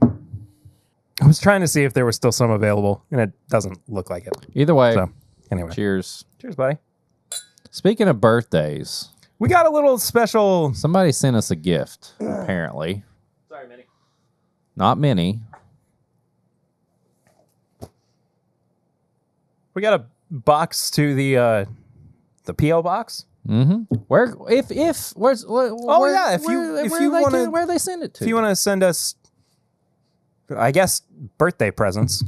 I was trying to see if there was still some available, and it doesn't look like it. Either way, So, anyway. cheers. Cheers, buddy. Speaking of birthdays, We got a little special... somebody sent us a gift, apparently. Sorry, Minnie. Not many. We got a box to the P.O. box. Mm-hmm. Where if where's where, yeah, if you wanna- where they send it to? If you want to send us, I guess, birthday presents.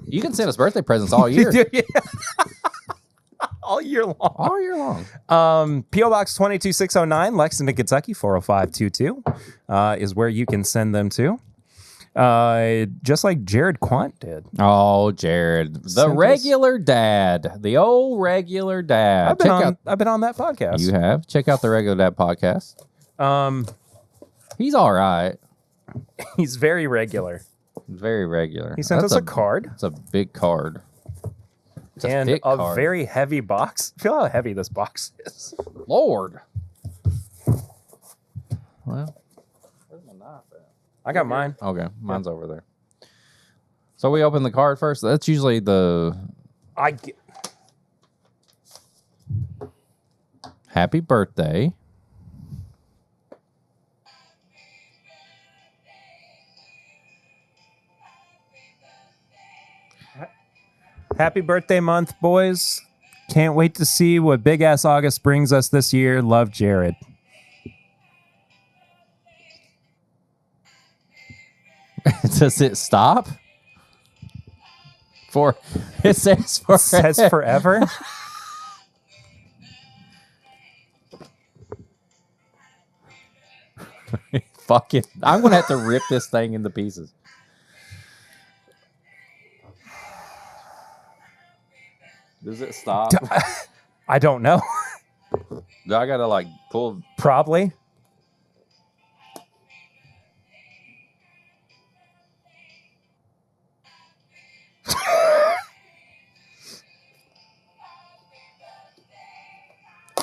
You can send us birthday presents all year. Yeah. All year long. All year long. P.O. Box 22609, Lexington, Kentucky, 40522 is where you can send them to. Just like Jared Quant did. Oh, Jared. The Sent us- regular dad. The old regular dad. I've been on that podcast. You have. Check out the regular dad podcast. He's all right. He's very regular. Very regular. He sent us a card. It's a big card. It's a And thick a card. very heavy box. Feel how heavy this box is. Lord. Well, where's my knife at? I got mine. Okay, mine's over there. So we open the card first. That's usually the happy birthday. Happy birthday month, boys. Can't wait to see what Big Ass August brings us this year. Love, Jared. Does it stop? It says for It says forever. Fuck it. I'm gonna have to rip this thing into pieces. Does it stop? I don't know. Do I gotta like pull? Probably.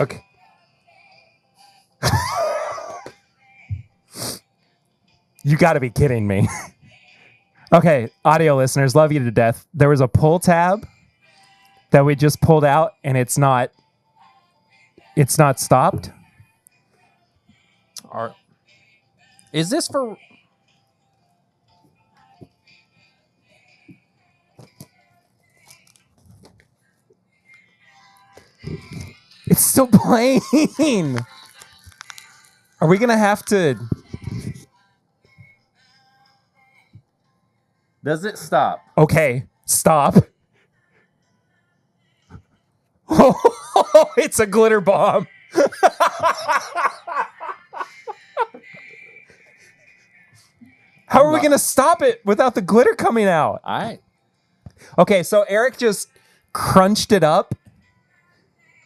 Okay. You got to be kidding me. Okay, audio listeners, love you to death. There was a pull tab that we just pulled out, and it's not stopped. Is this for? It's still playing. Are we gonna have to? Does it stop? Okay, stop. Oh, it's a glitter bomb. How are we gonna stop it without the glitter coming out? All right. Okay, so Eric just crunched it up,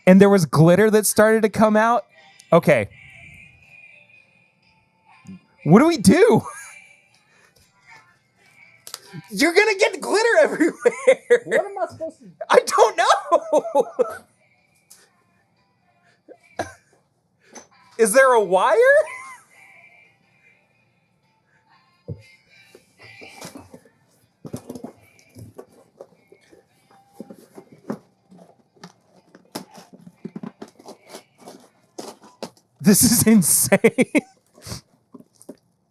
and there was glitter that started to come out. Okay. What do we do? You're going to get glitter everywhere. What am I supposed to do? I don't know. Is there a wire? This is insane.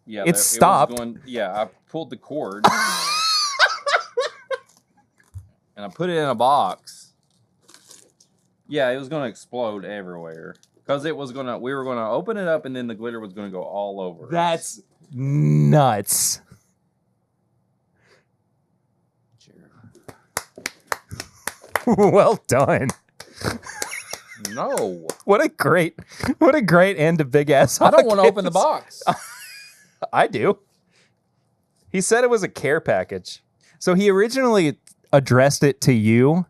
Yeah, it stopped. I pulled the cord and I put it in a box. Yeah, it was going to explode everywhere because we were going to open it up and then the glitter was going to go all over. That's nuts. Well done. No. What a great end to Big Ass. I don't want to open the box. I do. He said it was a care package. So he originally addressed it to you,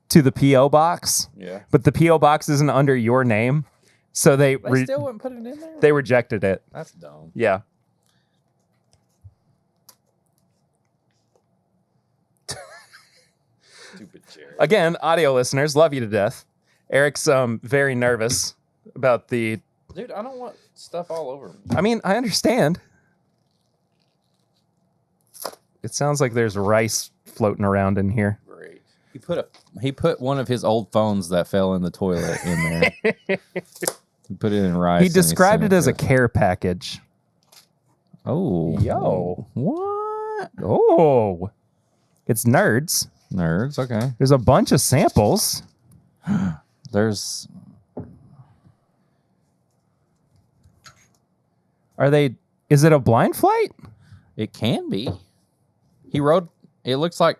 to the P.O. box. Yeah. But the P.O. box isn't under your name. So they still wouldn't put it in there? They rejected it. That's dumb. Yeah. Stupid Jared. Again, audio listeners, love you to death. Eric's very nervous about the... Dude, I don't want stuff all over me. I mean, I understand. It sounds like there's rice floating around in here. Great. He put one of his old phones that fell in the toilet in there. He put it in rice. He described it as a care package. Oh. Yo. What? Oh. It's nerds. Nerds, okay. There's a bunch of samples. There's... Is it a blind flight? It can be. He wrote, it looks like,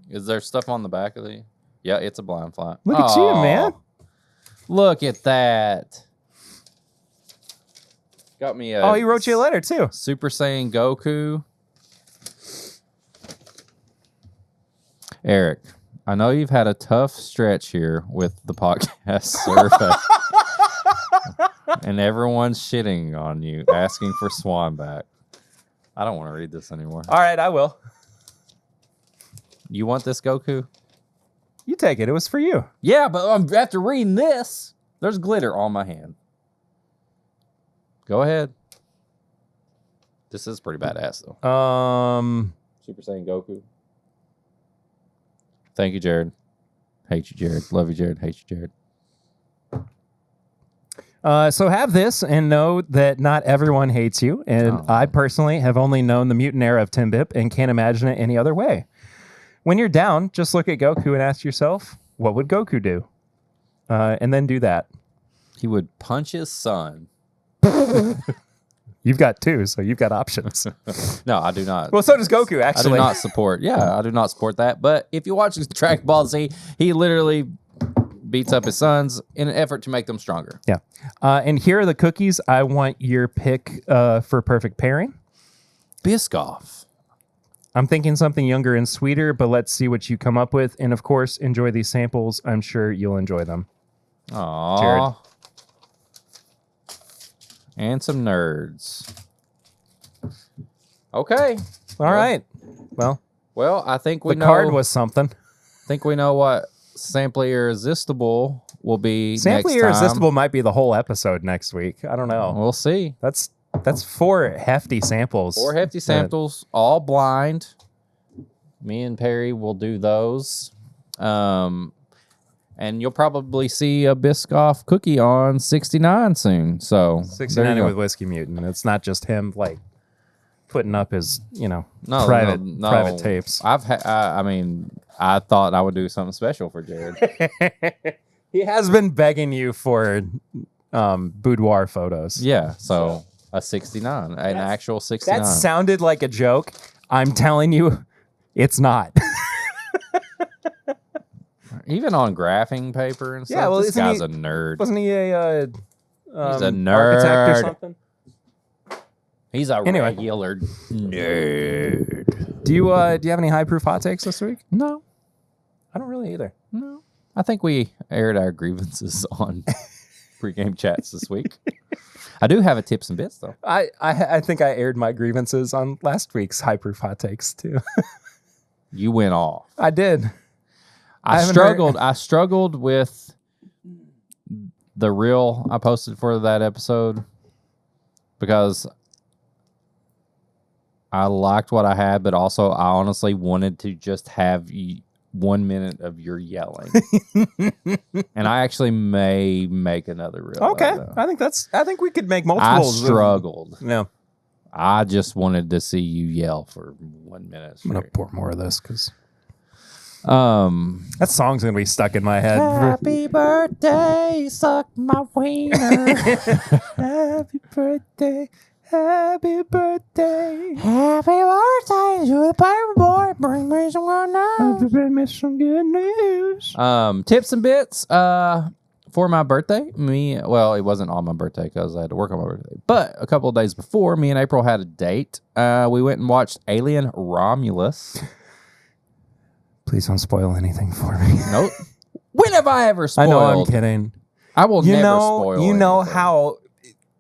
is there stuff on the back of the... Yeah, it's a blind flight. Look at you, man. Look at that. Got me a... Oh, he wrote you a letter, too. Super Saiyan Goku. Eric, I know you've had a tough stretch here with the podcast survey. And everyone's shitting on you, asking for Swan back. I don't want to read this anymore. All right, I will. You want this, Goku? You take it. It was for you. Yeah, but after reading this, there's glitter on my hand. Go ahead. This is pretty badass, though. Super Saiyan Goku. Thank you, Jared. Hate you, Jared. Love you, Jared. Hate you, Jared. So have this and know that not everyone hates you. And I personally have only known the mutant era of Timbip and can't imagine it any other way. When you're down, just look at Goku and ask yourself, what would Goku do? And then do that. He would punch his son. You've got two, so you've got options. No, I do not. Well, so does Goku, actually. I do not support. Yeah, I do not support that. But if you watch Dragon Ball Z, he literally beats up his sons in an effort to make them stronger. Yeah. And here are the cookies. I want your pick for perfect pairing. Biscoff. I'm thinking something younger and sweeter, but let's see what you come up with. And of course, enjoy these samples. I'm sure you'll enjoy them. Aww. Jared. And some nerds. Okay. All right. Well, I think we know. The card was something. I think we know what Samply Irresistible will be Samply next Irresistible time. might be the whole episode next week. I don't know. We'll see. That's 4 hefty samples. 4 hefty samples, all blind. Me and Perry will do those. And you'll probably see a Biscoff cookie on 69 soon. So 69 with Whiskey Mutant. It's not just him like putting up his, private tapes. I thought I would do something special for Jared. He has been begging you for boudoir photos. Yeah, so a 69, an actual 69. That sounded like a joke. I'm telling you, it's not. Even on graphing paper and stuff. Yeah, well, this guy's a nerd. Wasn't he a He's a nerd. architect or something? He's a regular nerd. Do you have any high proof hot takes this week? No. I don't really either. No. I think we aired our grievances on pregame chats this week. I do have a tips and bits, though. I think I aired my grievances on last week's high proof hot takes, too. You went off. I did. I struggled with the reel I posted for that episode because I liked what I had, but also I honestly wanted to just have 1 minute of your yelling. And I actually may make another reel. Okay. I think we could make multiple. I struggled. No. I just wanted to see you yell for 1 minute straight. I'm going to pour more of this because that song's going to be stuck in my head. Happy birthday, suck my wiener. Happy birthday. Happy birthday. Happy birthday to the paper boy. Bring me some good news. Bring me some good news. Tips and bits for my birthday. It wasn't on my birthday because I had to work on my birthday. But a couple of days before, me and April had a date. We went and watched Alien Romulus. Please don't spoil anything for me. Nope. When have I ever spoiled? I know, I'm kidding. I will never spoil You know anything. how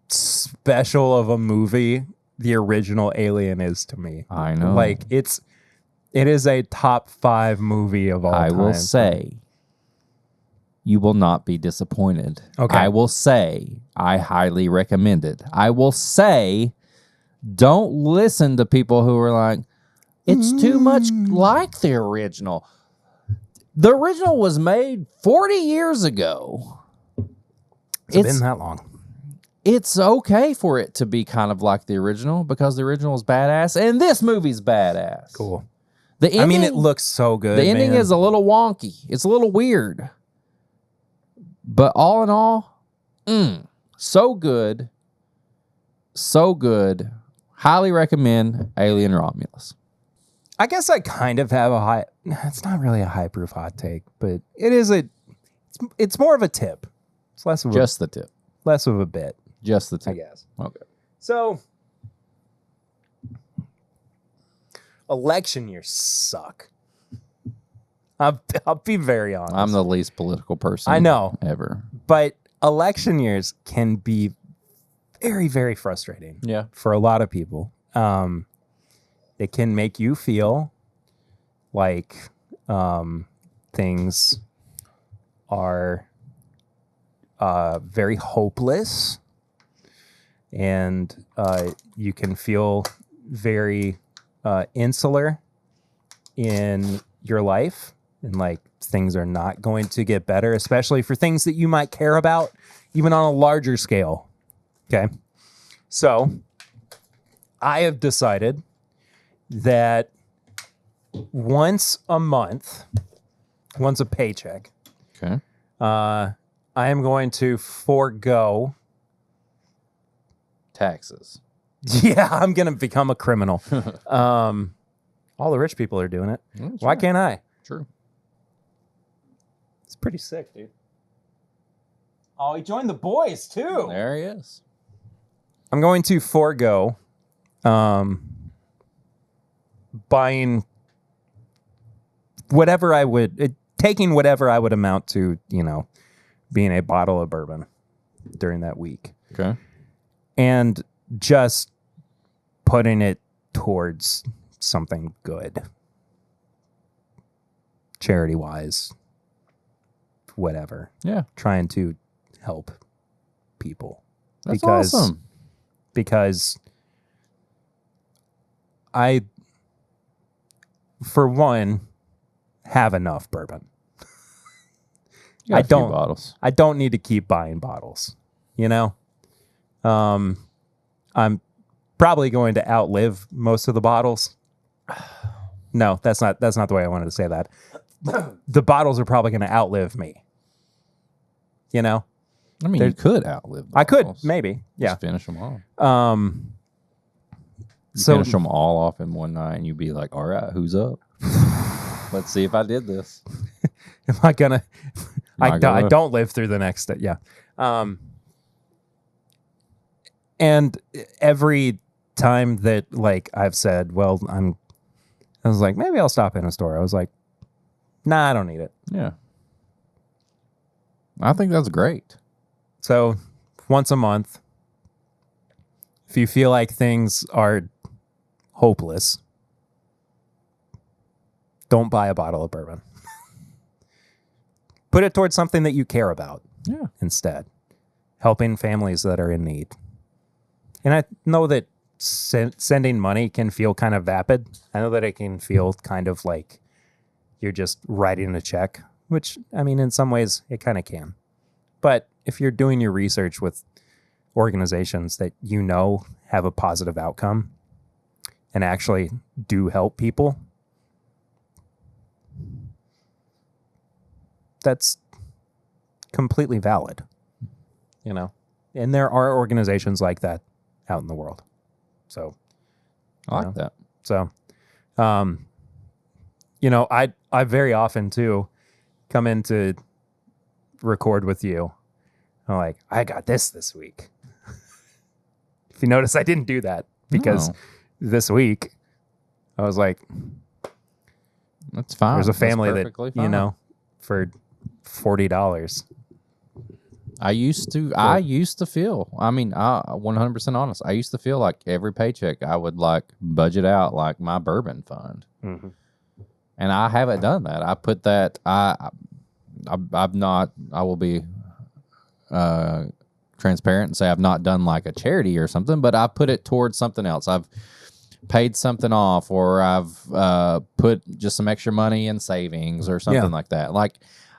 special of a movie the original Alien is to me. I know. Like, it is a top 5 movie of all time. I will say, you will not be disappointed. Okay. I will say, I highly recommend it. I will say, don't listen to people who are like, it's too much like the original. The original was made 40 years ago. It's been that long. It's okay for it to be kind of like the original because the original is badass and this movie's badass. Cool. The ending, it looks so good. The ending is a little wonky. It's a little weird. But all in all, so good. So good. Highly recommend Alien Romulus. I guess I kind of have it's not really a high proof hot take, but it's more of a tip. It's less of just the tip. Less of a bit. Just the tip. I guess. Okay. So, election years suck. I'll be very honest. I'm the least political person I know ever. But election years can be very, very frustrating. Yeah. For a lot of people. It can make you feel like things are very hopeless, and you can feel very insular in your life, and like things are not going to get better, especially for things that you might care about, even on a larger scale. Okay. So I have decided that once a month, once a paycheck, Okay. I am going to forego Taxes. Yeah, I'm going to become a criminal. All the rich people are doing it. Why can't I? True. It's pretty sick, dude. Oh, he joined the boys too. There he is. I'm going to forego buying whatever I would, taking whatever I would amount to, being a bottle of bourbon during that week. Okay. And just putting it towards something good. Charity-wise, whatever. Yeah. Trying to help people. That's awesome. Because I, for one, have enough bourbon. I don't. Bottles. I don't need to keep buying bottles. I'm probably going to outlive most of the bottles. No, that's not the way I wanted to say that. The bottles are probably going to outlive me. I mean, you could outlive the I could, bottles. maybe. Yeah. Just finish them all. So finish them all off in one night and you'd be like, all right, who's up? Let's see if I did this. Am I gonna? I don't live through the next day. Yeah. And every time that I've said, well, I'm I was like, maybe I'll stop in a store. I was like, nah, I don't need it. Yeah. I think that's great. So once a month, if you feel like things are hopeless, don't buy a bottle of bourbon. Put it towards something that you care about instead. Helping families that are in need. And I know that sending money can feel kind of vapid. I know that it can feel kind of like you're just writing a check, which, I mean, in some ways it kind of can. But if you're doing your research with organizations that you know have a positive outcome and actually do help people, that's completely valid, you know? And there are organizations like that out in the world. So I like that. So, you know, I very often too come in to record with you. I'm like, I got this week. If you notice, I didn't do that because this week I was like, that's fine. There's a family that, fine. you know, for $40. I used to feel, I mean, 100% honest. I used to feel like every paycheck I would like budget out like my bourbon fund. Mm-hmm. And I haven't done that. I put that, I've not, I will be transparent and say I've not done like a charity or something, but I put it towards something else. I've paid something off, or I've put just some extra money in savings or something like that. Like,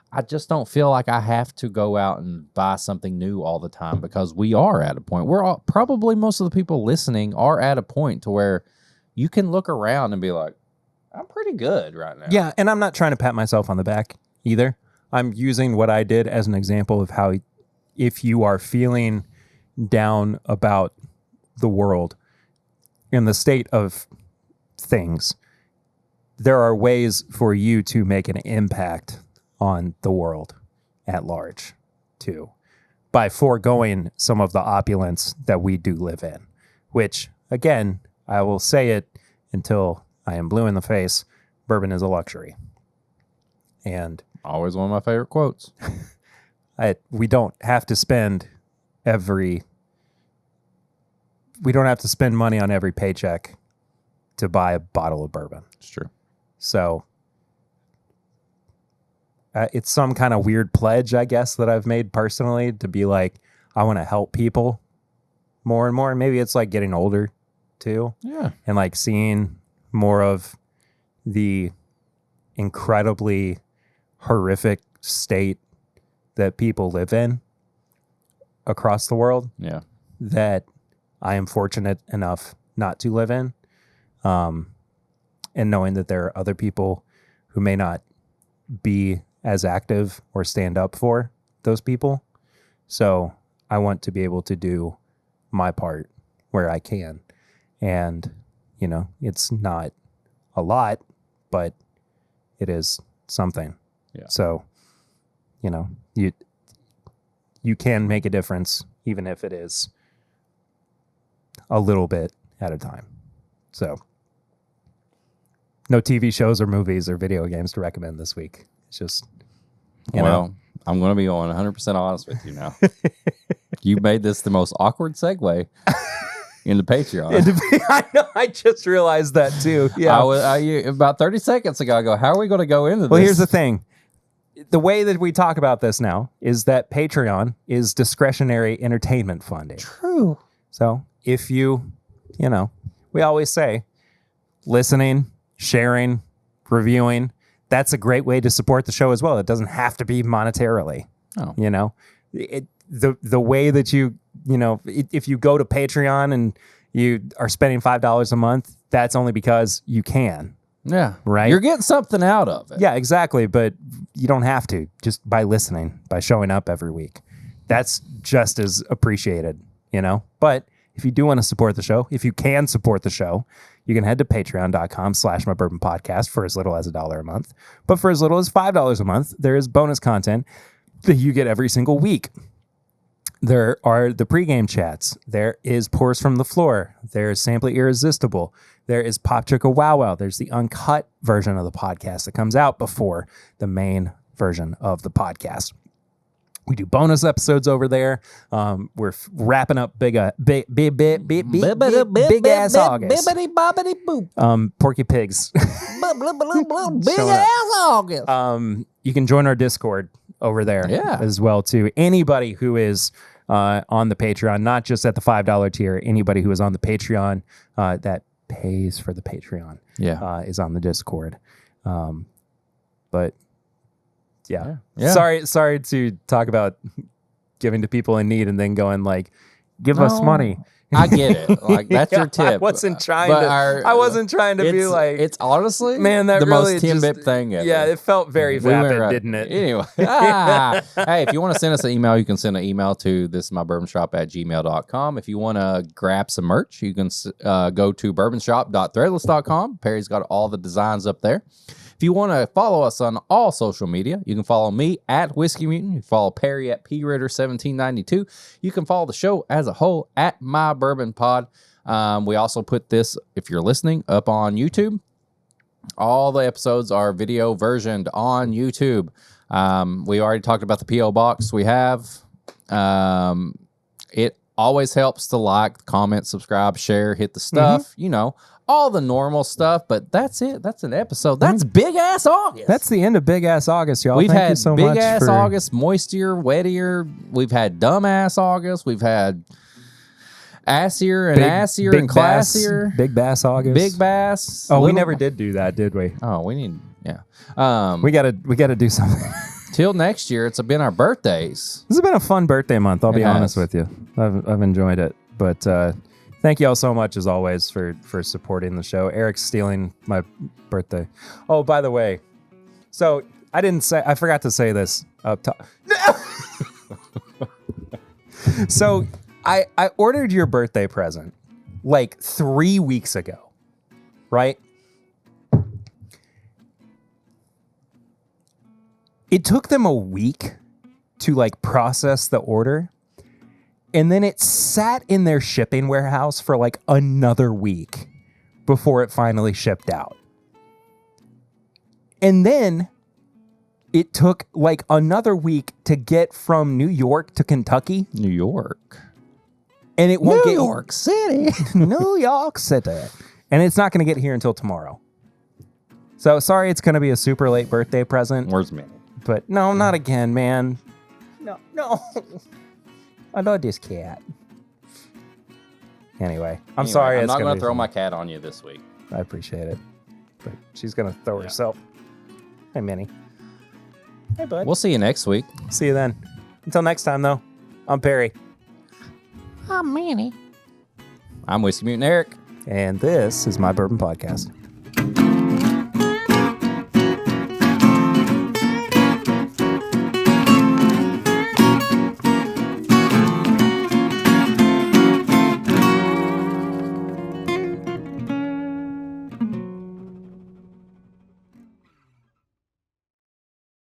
I just don't feel like I have to go out and buy something new all the time, because we are at a point. We're all, probably most of the people listening are at a point to where you can look around and be like, I'm pretty good right now. Yeah, and I'm not trying to pat myself on the back either. I'm using what I did as an example of how, if you are feeling down about the world and the state of things, there are ways for you to make an impact on the world at large too, by foregoing some of the opulence that we do live in, which, again, I will say it until I am blue in the face, bourbon is a luxury. And always one of my favorite quotes. We don't have to spend money on every paycheck to buy a bottle of bourbon. It's true. So it's some kind of weird pledge, I guess, that I've made personally to be like, I want to help people more and more. And maybe it's like getting older too. Yeah. And like seeing more of the incredibly horrific state that people live in across the world. Yeah. That I am fortunate enough not to live in. And knowing that there are other people who may not be as active or stand up for those people. So I want to be able to do my part where I can. And, you know, it's not a lot, but it is something. Yeah. So, you know, you can make a difference, even if it is a little bit at a time. So no TV shows or movies or video games to recommend this week. It's just, you know. I'm going to be going 100% honest with you now. You made this the most awkward segue into Patreon. I know. I just realized that too. Yeah. About 30 seconds ago, I go, how are we going to go into this? Well, here's the thing. The way that we talk about this now is that Patreon is discretionary entertainment funding. True. So if you know, we always say listening, sharing, reviewing, that's a great way to support the show as well. It doesn't have to be monetarily. Oh. You know, the way that you know, if you go to Patreon and you are spending $5 a month, that's only because you can. Yeah. Right. You're getting something out of it. Yeah, exactly. But you don't have to, just by listening, by showing up every week. That's just as appreciated, you know? But if you do want to support the show, if you can support the show, you can head to patreon.com/mybourbonpodcast for as little as $1 a month. But for as little as $5 a month, there is bonus content that you get every single week. There are the pregame chats. There is Pours from the Floor. There's Samply Irresistible. There is Pop Chicka Wow Wow. There's the uncut version of the podcast that comes out before the main version of the podcast. We do bonus episodes over there. We're wrapping up big ass August. Porky Pigs. Big ass August. You can join our Discord over there as well too. Anybody who is on the Patreon, not just at the $5 tier, anybody who is on the Patreon that pays for the Patreon is on the Discord. But yeah. Sorry to talk about giving to people in need and then going like, give us money. I get it. Like that's your tip. I wasn't trying to be like. It's honestly, man, that the really most 10-bit thing ever. Yeah, it felt very vapid, didn't it? Anyway, hey, if you want to send us an email, you can send an email to thisismybourbonshop@gmail.com. If you want to grab some merch, you can go to bourbonshop.threadless.com. Perry's got all the designs up there. If you want to follow us on all social media, you can follow me at Whiskey Mutant. You can follow Perry at PRitter1792. You can follow the show as a whole at My Bourbon Pod. We also put this, if you're listening, up on YouTube. All the episodes are video versioned on YouTube. We already talked about the P.O. Box we have. It always helps to like, comment, subscribe, share, hit the stuff, all the normal stuff, but that's it. That's an episode. That's Big Ass August. That's the end of Big Ass August, y'all. We've Thank had you so Big much Ass for... August, moistier, wettier. We've had Dumb Ass August. We've had assier and assier and classier. Big Bass August. Big Bass. Oh, we never did do that, did we? Oh, we need, we gotta do something. Till next year, it's been our birthdays. This has been a fun birthday month. I'll be honest with you. I've enjoyed it, but thank you all so much as always for supporting the show. Eric's stealing my birthday. Oh, by the way, so I forgot to say this up top. So I ordered your birthday present like 3 weeks ago, right? It took them a week to like process the order. And then it sat in their shipping warehouse for like another week before it finally shipped out. And then it took like another week to get from New York to Kentucky. New York. And it won't New York City. New York City. And it's not going to get here until tomorrow. So sorry, it's going to be a super late birthday present. Where's Minnie? But no, not again, man. No. I love this cat. Anyway, I'm sorry. I'm not going to throw my cat on you this week. I appreciate it. But she's going to throw herself. Hey, Minnie. Hey, bud. We'll see you next week. See you then. Until next time, though, I'm Perry. I'm Minnie. I'm Whiskey Mutant Eric. And this is My Bourbon Podcast.